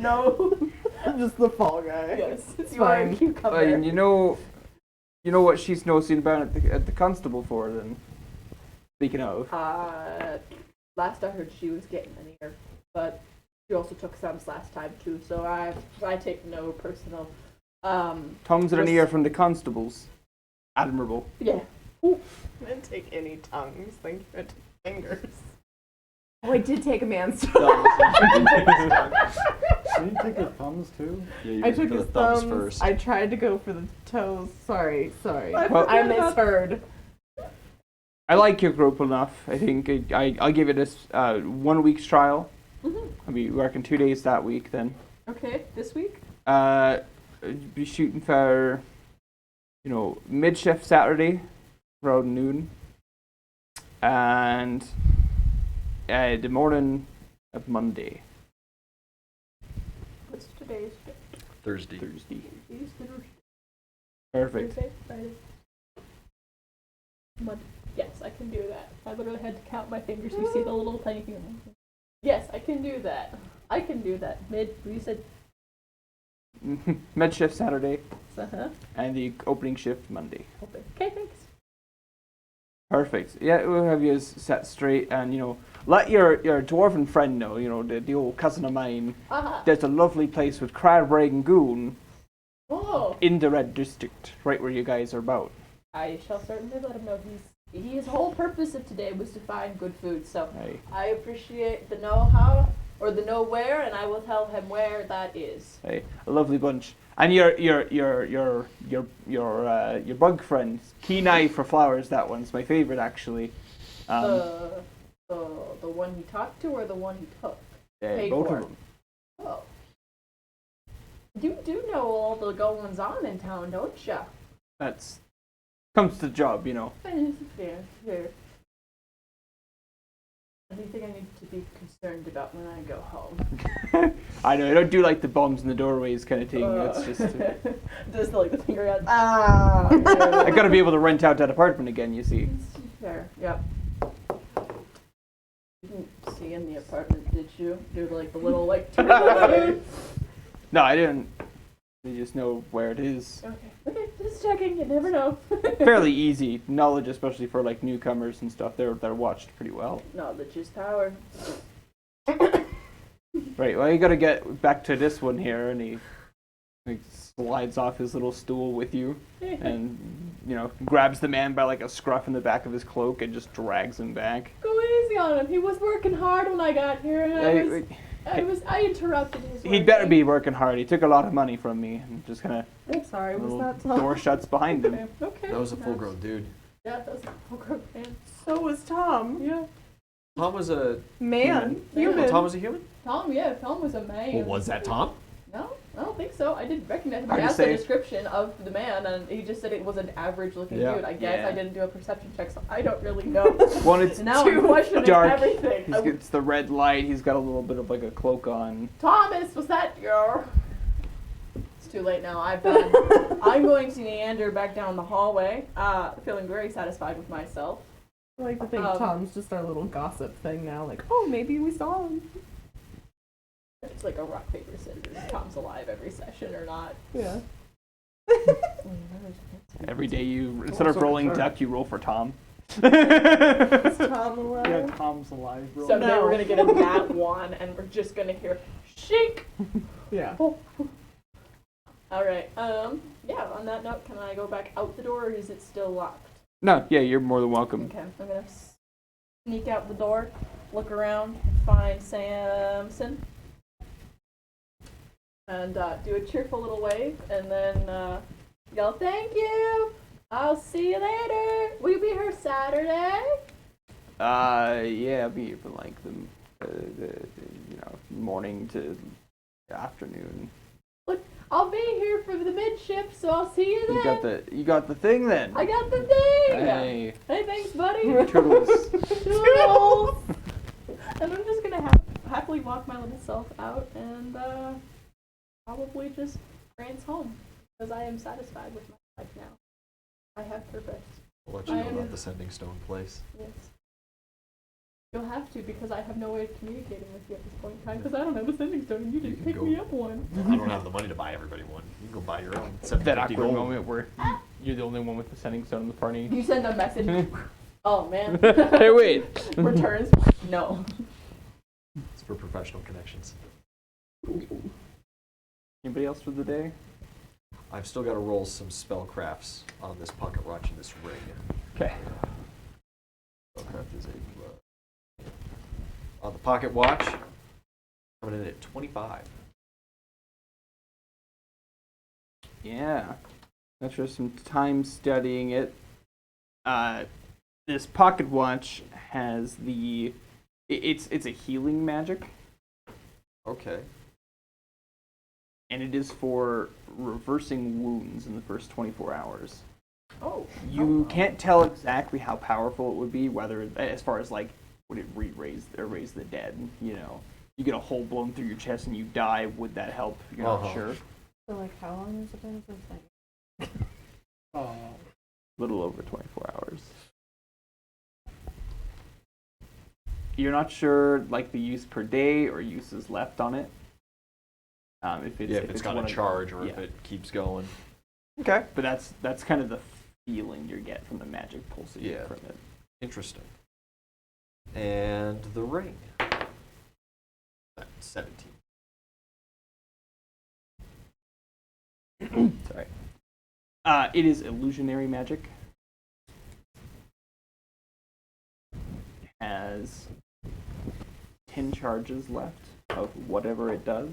no. I'm just the fall guy. Yes, It's you are a fine. cucumber. And you know what she's nosing about at the constable for then? Speaking of. Last I heard, she was getting an ear, but she also took some last time too. So I take no personal. Tongues in an ear from the constables. Admirable. Yeah. I didn't take any tongues. Thank you. I took fingers. Oh, I did take a man's tongue. Did you take your thumbs too? Yeah, you I went took for his the thumbs thumbs. first. I tried to go for the toes. Sorry. Well, I misheard. I like your group enough. I think I'll give it a 1 week's trial. Mhm. I'll be working 2 days that week then. Okay, this week. Be shooting for, mid shift Saturday, around noon, and the morning of Monday. What's today's date? Thursday. Thursday. Tuesday, Thursday, Perfect. Thursday, Friday. Monday. Yes, I can do that. I literally had to count my fingers. You see the little tiny finger. Yes, I can do that. I can do that. You said. Mid shift Saturday, Uh-huh. and the opening shift Monday. Okay, thanks. Perfect. Yeah, we'll have you set straight, and let your dwarven friend know. The old cousin of mine. Uh-huh. There's a lovely place with Crabbrag and Goon Oh, in the Red District, right where you guys are about. I shall certainly let him know. His whole purpose of today was to find good food, so Aye. I appreciate the know-how or the know-where, and I will tell him where that is. Aye. A lovely bunch. And your bug friend, Keen Eye for Flowers. That one's my favorite, actually. The one he talked to or the one he took? Paid Both for. of them. Oh, You do know all the goings on in town, don't ya? That's comes to the job, you know. Fair, fair. Anything I need to be concerned about when I go home? I know, I don't do like the bombs in the doorways kind of thing. That's just. Just like the finger out. I gotta be able to rent out that apartment again, you see. Fair, yep. You didn't see in the apartment, did you? Do like the little like turn away? No, I didn't. I just know where it is. Okay, just checking. You never know. Fairly easy knowledge, especially for like newcomers and stuff. They're watched pretty well. Knowledge is power. Right. Well, you gotta get back to this one here, and he slides off his little stool with you, and grabs the man by like a scruff in the back of his cloak and just drags him back. Go easy on him. He was working hard when I got here, and I interrupted his work. He'd better be working hard. He took a lot of money from me, and just kind of. I'm sorry, was that Little door shuts behind him. Okay. That was a full-grown dude. Yeah, that was a full-grown man. So was Tom. Yeah. Tom was a Man. Human. Oh, Tom was a human? Tom was a man. Well, was that Tom? No, I don't think so. I didn't recognize him. Hard I to asked say. the description of the man, and he just said it was an average-looking Yeah. dude. I guess Yeah. I didn't do a perception check, so I don't really know. Well, it's Now too I'm questioning dark. everything. It's the red light. He's got a little bit of like a cloak on. Thomas, was that your? It's too late now. I'm going to meander back down the hallway, feeling very satisfied with myself. I like to think Um, Tom's just our little gossip thing now. Like, oh, maybe we saw him. It's like a rock paper scissors. Tom's alive every session or not. Yeah. Every day instead of rolling duck, you roll for Tom. Is Tom alive? Yeah, Tom's alive, bro. Someday No. we're gonna get a nat one, and we're just gonna hear shake. Yeah. All right. Yeah. On that note, can I go back out the door, or is it still locked? No, yeah, you're more than welcome. Okay. I'm gonna sneak out the door, look around, find Samson, and do a cheerful little wave, and then yell, "Thank you! I'll see you later. Will you be here Saturday?" Yeah, I'll be here for like the morning to afternoon. Look, I'll be here for the midship, so I'll see you then. You got the thing then. I got the thing. Hey, Hey, thanks, buddy. Toodles. Toodles. And I'm just gonna happily walk my little self out and probably just prance home because I am satisfied with my life now. I have purpose. I'll let you know about the Sending Stone place. Yes. You'll have to because I have no way of communicating with you at this point in time because I don't have a sending stone and you didn't can pick go- me up one. I don't have the money to buy everybody one. You can go buy your own. That 750 awkward gold. moment where you're the only one with the sending stone in the party. You send a message. Oh man. Hey, wait. Returns. No. It's for professional connections. Anybody else for the day? I've still got to roll some spellcrafts on this pocket watch and this ring. Okay. Spellcraft is on the pocket watch, coming in at 25. Yeah. After some time studying it, this pocket watch has it's a healing magic, Okay. and it is for reversing wounds in the first 24 hours. Oh. You can't tell exactly how powerful it would be, whether as far as like would it raise the dead, you get a hole blown through your chest and you die, would that help? You're not sure. So, like, how long has it been since I... Oh. Little over 24 hours. You're not sure like the use per day or uses left on it. If It's got one a of- charge or if yeah. it keeps going. Okay. But that's kind of the feeling you get from the magic pulsing Yeah. from it. Interesting. And the ring. That's 17. Sorry. It is illusionary magic. It has 10 charges left of whatever it does,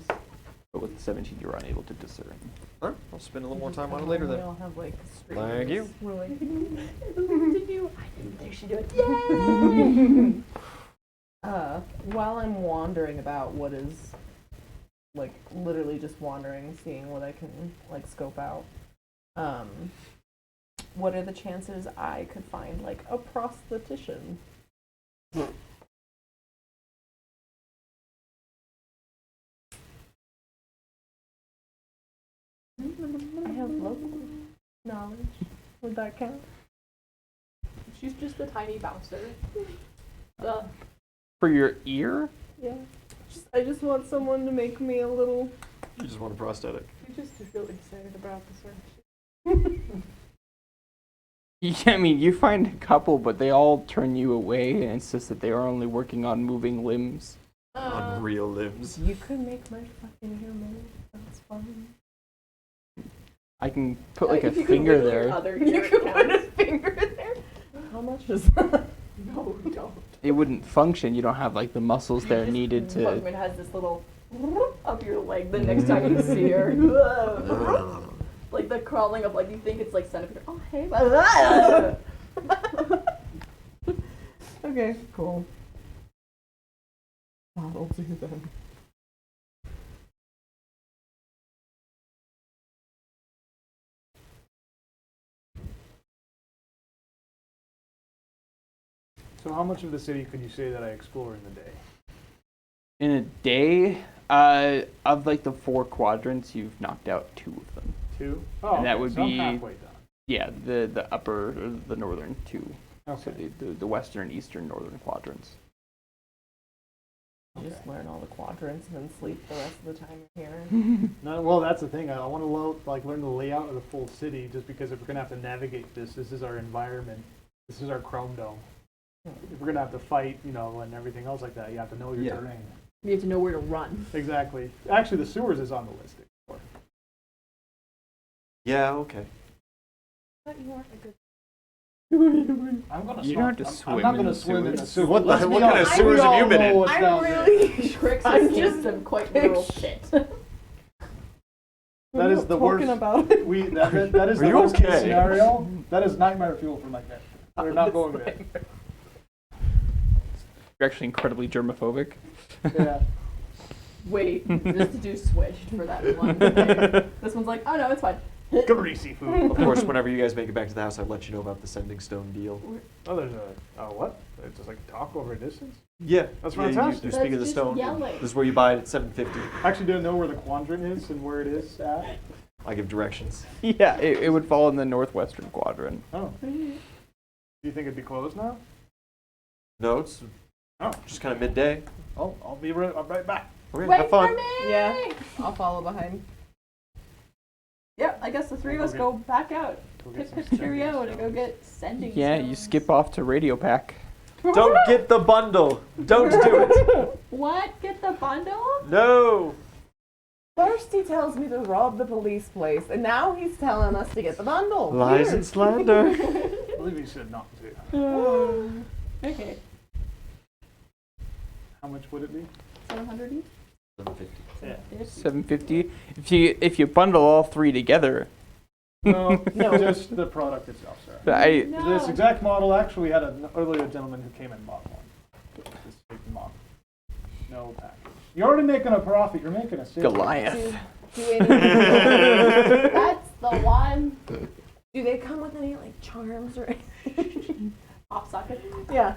but with 17 you're unable to discern. All right, I'll spend a little more time on it later We then. all have, like, Thank you. We're like, I didn't think she'd do it. Yay! while I'm wandering about what is like literally just wandering, seeing what I can like scope out. What are the chances I could find like a prosthetician? I have local knowledge. Would that count? She's just a tiny bouncer. For your ear? Yeah. I just want someone to make me a little. You just want a prosthetic. You just feel excited about the search. Yeah, I mean, you find a couple, but they all turn you away and insist that they are only working on moving limbs. On real limbs. You could make my fucking hair move. That's fine. I can put like a If you could finger wiggle your there. other You ear, could it put a counts. finger there. How much is that? No, don't. It wouldn't function. You don't have like the muscles there needed to. Fuckman has this little up your leg the next time you see her. Like the crawling of like you think it's like centipede. Oh hey. Okay, cool. That'll do then. So how much of the city could you say that I explore in the day? In a day, of like the 4 quadrants, you've knocked out 2 of them. 2? Oh, And that okay, would so I'm be- halfway done. Yeah, the upper, or the northern 2. So Okay. the western, eastern, northern quadrants. Just learn all the quadrants and then sleep the rest of the time you're here. No, well, that's the thing. I want to learn the layout of the full city, just because if we're gonna have to navigate this is our environment. This is our Chrome Dome. If we're gonna have to fight, and everything else like that, you have to know your Yeah. terrain. You have to know where to run. Exactly. Actually, the sewers is on the list. Yeah, okay. But you aren't a good. I'm gonna. You don't have to I'm swim not in gonna the swim in the sewers. sewers. What Let's be kind of honest, sewers we have you all been know in? what's down there. Tricks I'm us just some quite literal picture- shit. That is the worst. About it. That is Are the you worst case okay? scenario. That is nightmare fuel for my cat. We're not going there. You're actually incredibly germophobic. Yeah. Wait, just to do switched for that one. Okay. This one's like, oh no, it's fine. Greasy food. Of course, whenever you guys make it back to the house, I'll let you know about the sending stone deal. Oh, there's what? It's just like talk over a distance? Yeah, That's yeah, fantastic. You speak of the That's stone. just yelling. This is where you buy it at 750. I actually didn't know where the quadrant is and where it is at. I give directions. Yeah, it would fall in the northwestern quadrant. Oh. Do you think it'd be closed now? No, it's just kind of midday. Oh, I'll be right back. Okay, Wait have fun. for me! Yeah, I'll follow behind. Yep, I guess the three of us go back out. Go get Pip some pip cheerio sending to go get sending Yeah, you stones. skip off to Radio Pack. Don't get the bundle. Don't do it. What? Get the bundle? No. First he tells me to rob the police place, and now he's telling us to get the bundle. Lies Weird. and slander. I believe you said not to. Okay, How much would it be? 700 each? 750. Yeah. 750. If you bundle all 3 together, No, No. just the product itself, sorry. No. This exact model, actually, we had an earlier gentleman who came and bought one. This big model. No package. You're already making a profit. You're making a sale. Goliath. Do any, That's the one. do they come with any like charms or? Pop socket. Yeah,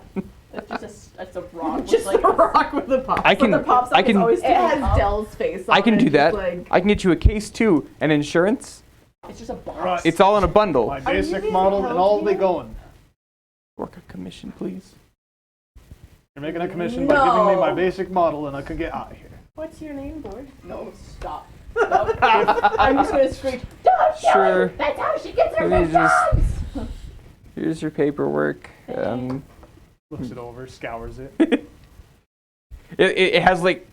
It's a rock. with, just like a rock with a pop. I can the pop I socket's can always It has up. Dell's face on I can it, do just that. like- I can get you a case too, and insurance. It's just a box. Right. It's all in a bundle. My Are you basic being model and held all they here? going. Work a commission, please. You're making a commission by giving me my No. basic model, and I can get out of here. What's your name, boy? No, stop. Nope. I'm just gonna screech. Don't kill Sure. her! That's how she gets her Let me just- victims! Here's your paperwork. Looks it over, scours it. It has like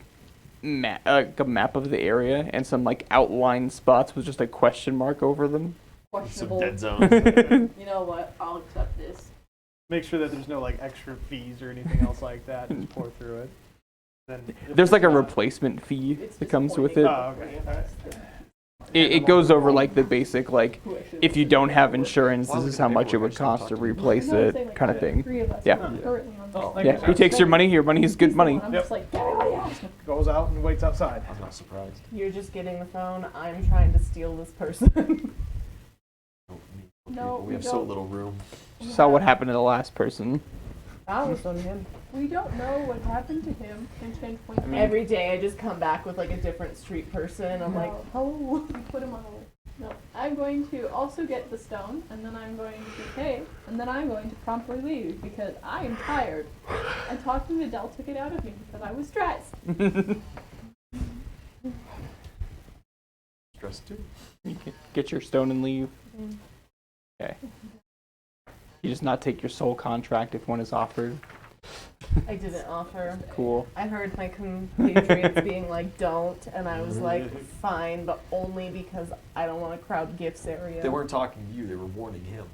a map of the area and some like outline spots with just a question mark over them. Some Questionable. dead zones. You know what? I'll accept this. Make sure that there's no like extra fees or anything else like that. Just pour through it. Then if There's like a it's not- replacement fee It's that comes with it. disappointing. Oh, okay. it goes over like the basic like Who actually if you lives don't in have the insurance, Why this would is the how much it paperwork would actually cost to talk to you? replace No, I'm it, saying, like, kind of the thing. Three of us Yeah. are currently on Oh, the thank Yeah, you. he takes your money. Your money is good He's the money. one, I'm Yep. just like, get out of here. Goes out and waits outside. I'm not surprised. You're just getting the phone. I'm trying to steal this person. No, we we have so don't. little room. Saw what happened to the last person. That was on him. We don't know what happened to him. Can change point. I mean- Every day I just come back with like a different street person. I'm like, No. hello. Put him on a list. No, I'm going to also get the stone, and then I'm going to pay, and then I'm going to promptly leave because I am tired. And talking to Dell took it out of me because I was stressed. Stressed too. You can get your stone and leave. Okay. You just not take your soul contract if one is offered. I didn't offer. Cool. I heard my compatriots being like, don't, and I was like, fine, but only because I don't want to crowd gifts area. They weren't talking to you, they were warning him.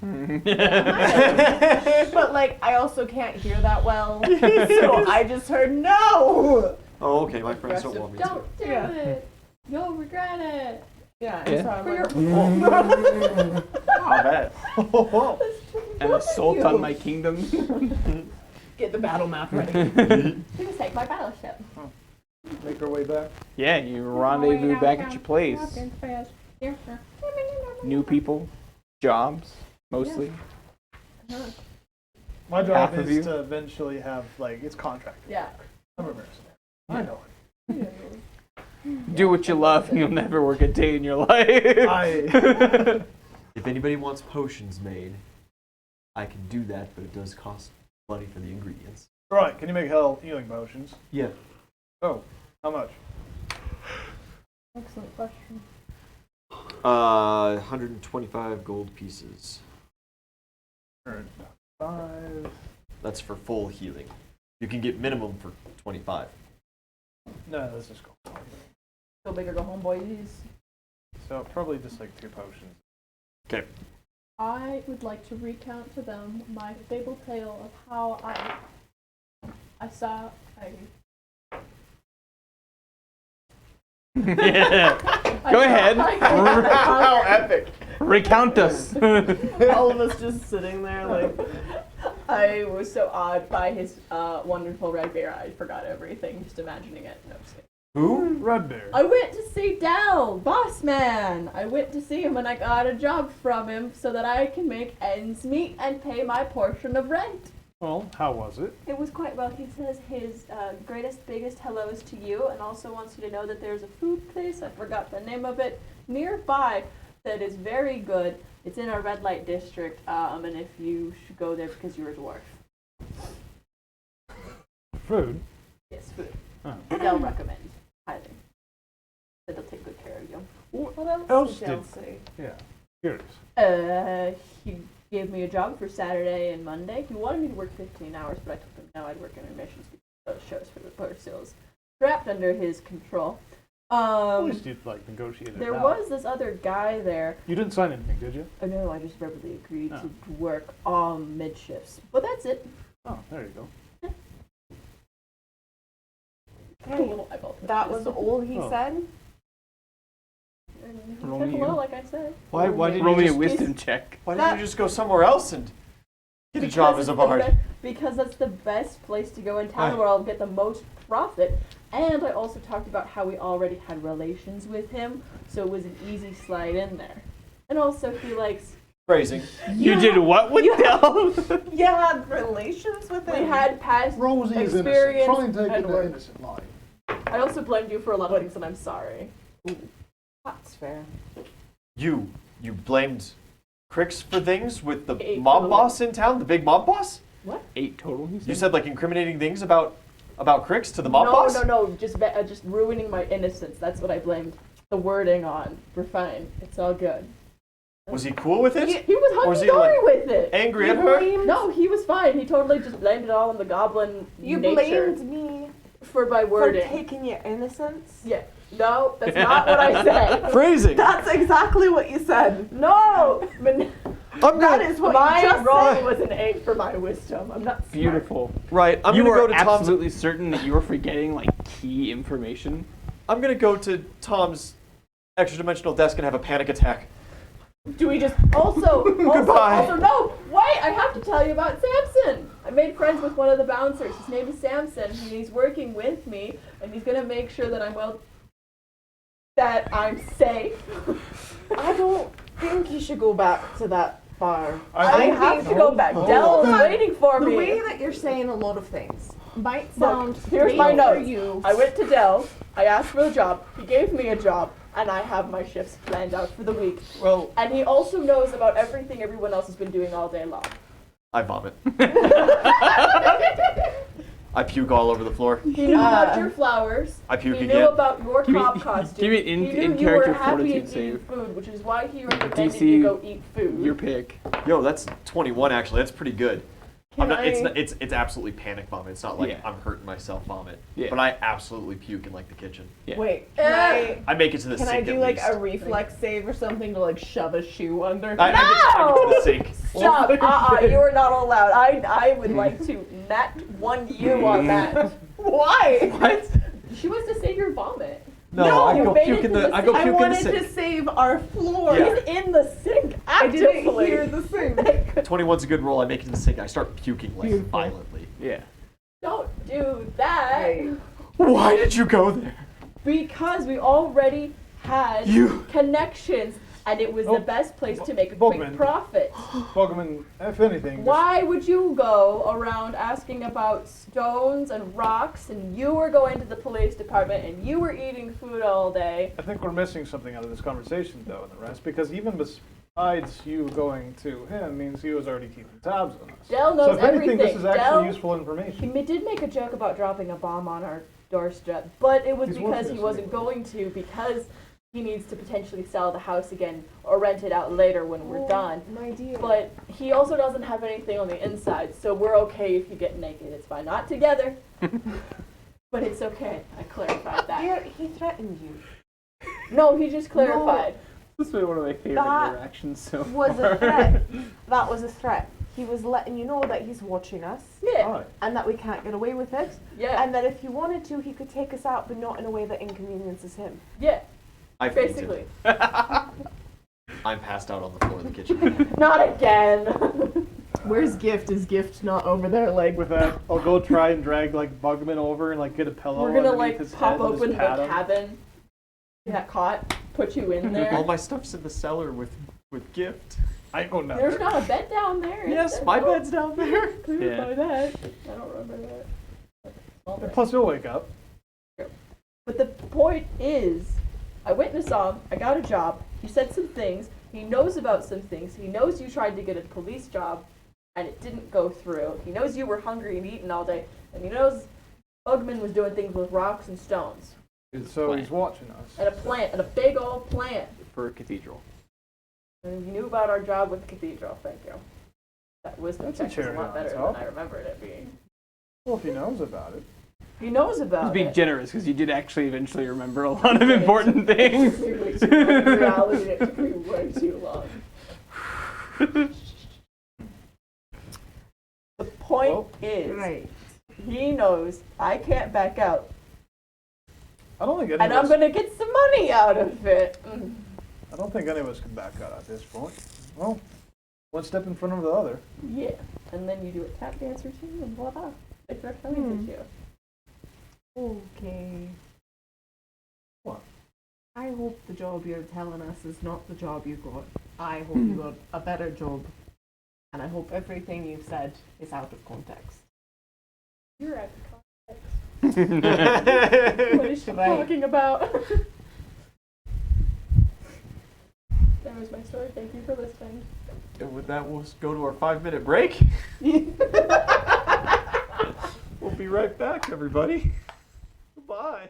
But like, I also can't hear that well, so I just heard no. Oh, okay, my friends don't want me to. Don't do Yeah. it. You'll regret it. Yeah, Yeah. and so I'm For like, your I bet. And assault on my kingdom. get the battle map ready. Please take my battleship. Make our way back. Yeah, you rendezvous back at your place. New people, jobs, mostly. My job Half of is you? to eventually have, like, it's contracted. Yeah. I'm a mercenary. I know it. Do what you love, and you'll never work a day in your life. I If anybody wants potions made, I can do that, but it does cost money for the ingredients. Right, can you make healing potions? Yeah. Oh, how much? Excellent question. 125 gold pieces. Alright, 5. That's for full healing. You can get minimum for 25. No, this is cool. Go big or go home, boys. So probably just like 2 potions. Okay. I would like to recount to them my fable tale of how I saw Go ahead. How epic! Recount us. All of us just sitting there like, I was so awed by his wonderful red bear. I forgot everything, just imagining it. No, just kidding. Who? Red bear. I went to see Dell, boss man. I went to see him and I got a job from him so that I can make ends meet and pay my portion of rent. Well, how was it? It was quite well. He says his greatest, biggest hellos to you, and also wants you to know that there's a food place, I forgot the name of it, nearby that is very good. It's in a red light district, and if you should go there because you're a dwarf. Food? Yes, food. Oh. They'll recommend, highly. That they'll take good care of you. what else did did- Dale say? Yeah, curious. He gave me a job for Saturday and Monday. He wanted me to work 15 hours, but I told him no, I'd work intermissions because those shows for the Perseals trapped under his control. At least you'd like negotiate it There out. was this other guy there. You didn't sign anything, did you? Oh no, I just verbally agreed Oh. to work all mid-shifts. But that's it. Oh, there you go. Hey, that was all he Oh. said? And he Roll said me hello, in. like I said. Why didn't Roll you me a just, wisdom check. why didn't you just go somewhere else and get a job as a bard? Because that's the best place to go in town where I'll get the most profit. And I also talked about how we already had relations with him, so it was an easy slide in there. And also he likes, Phrasing. You did what with Dell? You had relations with we him? had past Rosie is innocent. experience Try and take and it work. the innocent line. I also blamed you for a lot of things and I'm sorry. That's fair. You blamed Crix for things with the Eight mob total. boss in town, the big mob boss? 8 total, he You said like incriminating things about Crix to the mob no, boss? no, just ruining my innocence. That's what I blamed the wording on. We're fine. It's all good. Was he cool with it? He was Or was he, hunky-dory like, with it. Angry at her? No, he was fine. He totally just blamed it all on the goblin You nature blamed me for my for wording. taking your innocence? Yeah. No, that's not what I said. Phrasing. That's exactly what you said. No, I'm That gonna, is what my you just roll said. was an 8 for my wisdom. I'm not smart. Beautiful. right. I'm You gonna are go to Tom's. absolutely certain that you were forgetting like key information. I'm gonna go to Tom's extra dimensional desk and have a panic attack. Do we just? Goodbye. Also, no, wait, I have to tell you about Samson. I made friends with one of the bouncers. His name is Samson, and he's working with me, and he's gonna make sure that I'm safe. I don't think you should go back to that far. I have to go back. Dell's waiting for The me. way that you're saying a lot of things might Look, sound here's great my for notes. you. I went to Dell, I asked for a job, he gave me a job, and I have my shifts planned out for the week. Well, And he also knows about everything everyone else has been doing all day long. I vomit. I puke all over the floor. He knew about your flowers. I puke He again. knew about your Give me- cop costume. give me in- he knew in you were character happy fortitude and eating save. food, which is why he recommended DC, you go eat food. Your pick. Yo, that's 21 actually. That's pretty good. Can It's absolutely panic vomit. It's not like Yeah. I'm hurting myself vomit. Yeah. But I absolutely puke in like the kitchen. Yeah. Wait, I make it to the can I sink do at like least. a reflex save or something to like shove a shoe under? I get to the sink. Stop! You are not allowed. I would like to nat one you on that. Why? What? She wants to save your vomit. No, I you go made puke it in to the. the I go sink. I puke in the wanted sink. to save our floor. Yeah. He's in the sink I didn't actively. hear the sink. 21's a good roll. I make it to the sink. I start puking like Beautiful. violently. Yeah. Don't do that. Right. Why did you go there? Because we already had You- connections, and it was Oh, the best place to make a Bogman. quick profit. Pokemon, if anything, just- Why would you go around asking about stones and rocks, and you were going to the police department, and you were eating food all day? I think we're missing something out of this conversation, though, and the rest, because even besides you going to him means he was already keeping tabs on us. Dell knows so if anything, this everything. is actually Dell- useful information. He did make a joke about dropping a bomb on our doorstep, but it was He's because working he us wasn't anyway. going to, because he needs to potentially sell the house again or rent it out later when we're done. My dear. But he also doesn't have anything on the inside, so we're okay if you get naked. It's fine. Not together. But it's okay. I clarified that. Dear, he threatened you. No, he just clarified. This has been one of my favorite That interactions so Was far. a threat. That was a threat. He was letting you know that he's watching us Yeah. Alright. and that we can't get away with it. Yeah. And that if he wanted to, he could take us out, but not in a way that inconveniences him. Yeah. I fainted. Basically. I'm passed out on the floor of the kitchen. Not again. Where's Gift? Is Gift not over there? Like, With that, I'll go try and drag like Bugman over and like get a pillow. We're gonna underneath like his pop head and just open the pat him. cabin. Get caught. Put you in there. All my stuff's in the cellar with gift. I ain't going down There's there. not a bed down there. is Yes, there? my Oh, bed's down there. clarify that. I don't remember that. Small And bed. plus, he'll wake up. But the point is, I went and saw him. I got a job. He said some things. He knows about some things. He knows you tried to get a police job, and it didn't go through. He knows you were hungry and eating all day, and he knows Bugman was doing things with rocks and stones, So Plant. he's watching us. and a plant, and a big old plant. For a cathedral. And he knew about our job with the cathedral. Thank you. That wisdom That's a check is a cherry lot on better top. than I remembered it being. Well, if he knows about it. He knows He's about being it. generous because you did actually eventually remember a lot of important things. It took me way too long. In reality, it took me way too long. The point Well, is, right. he knows I can't back out, I don't think any and of I'm us. gonna get some money out of it. I don't think any of us can back out at this point. Well, one step in front of the other. Yeah, and then you do a tap dance routine, and voila, they throw tongues at you. Okay. What? I hope the job you're telling us is not the job you got. I hope you got a better job. And I hope everything you've said is out of context. You're at the context. What is she Right. talking about? That was my story. Thank you for listening. And with that, we'll go to our 5-minute break. We'll be right back, everybody. Bye.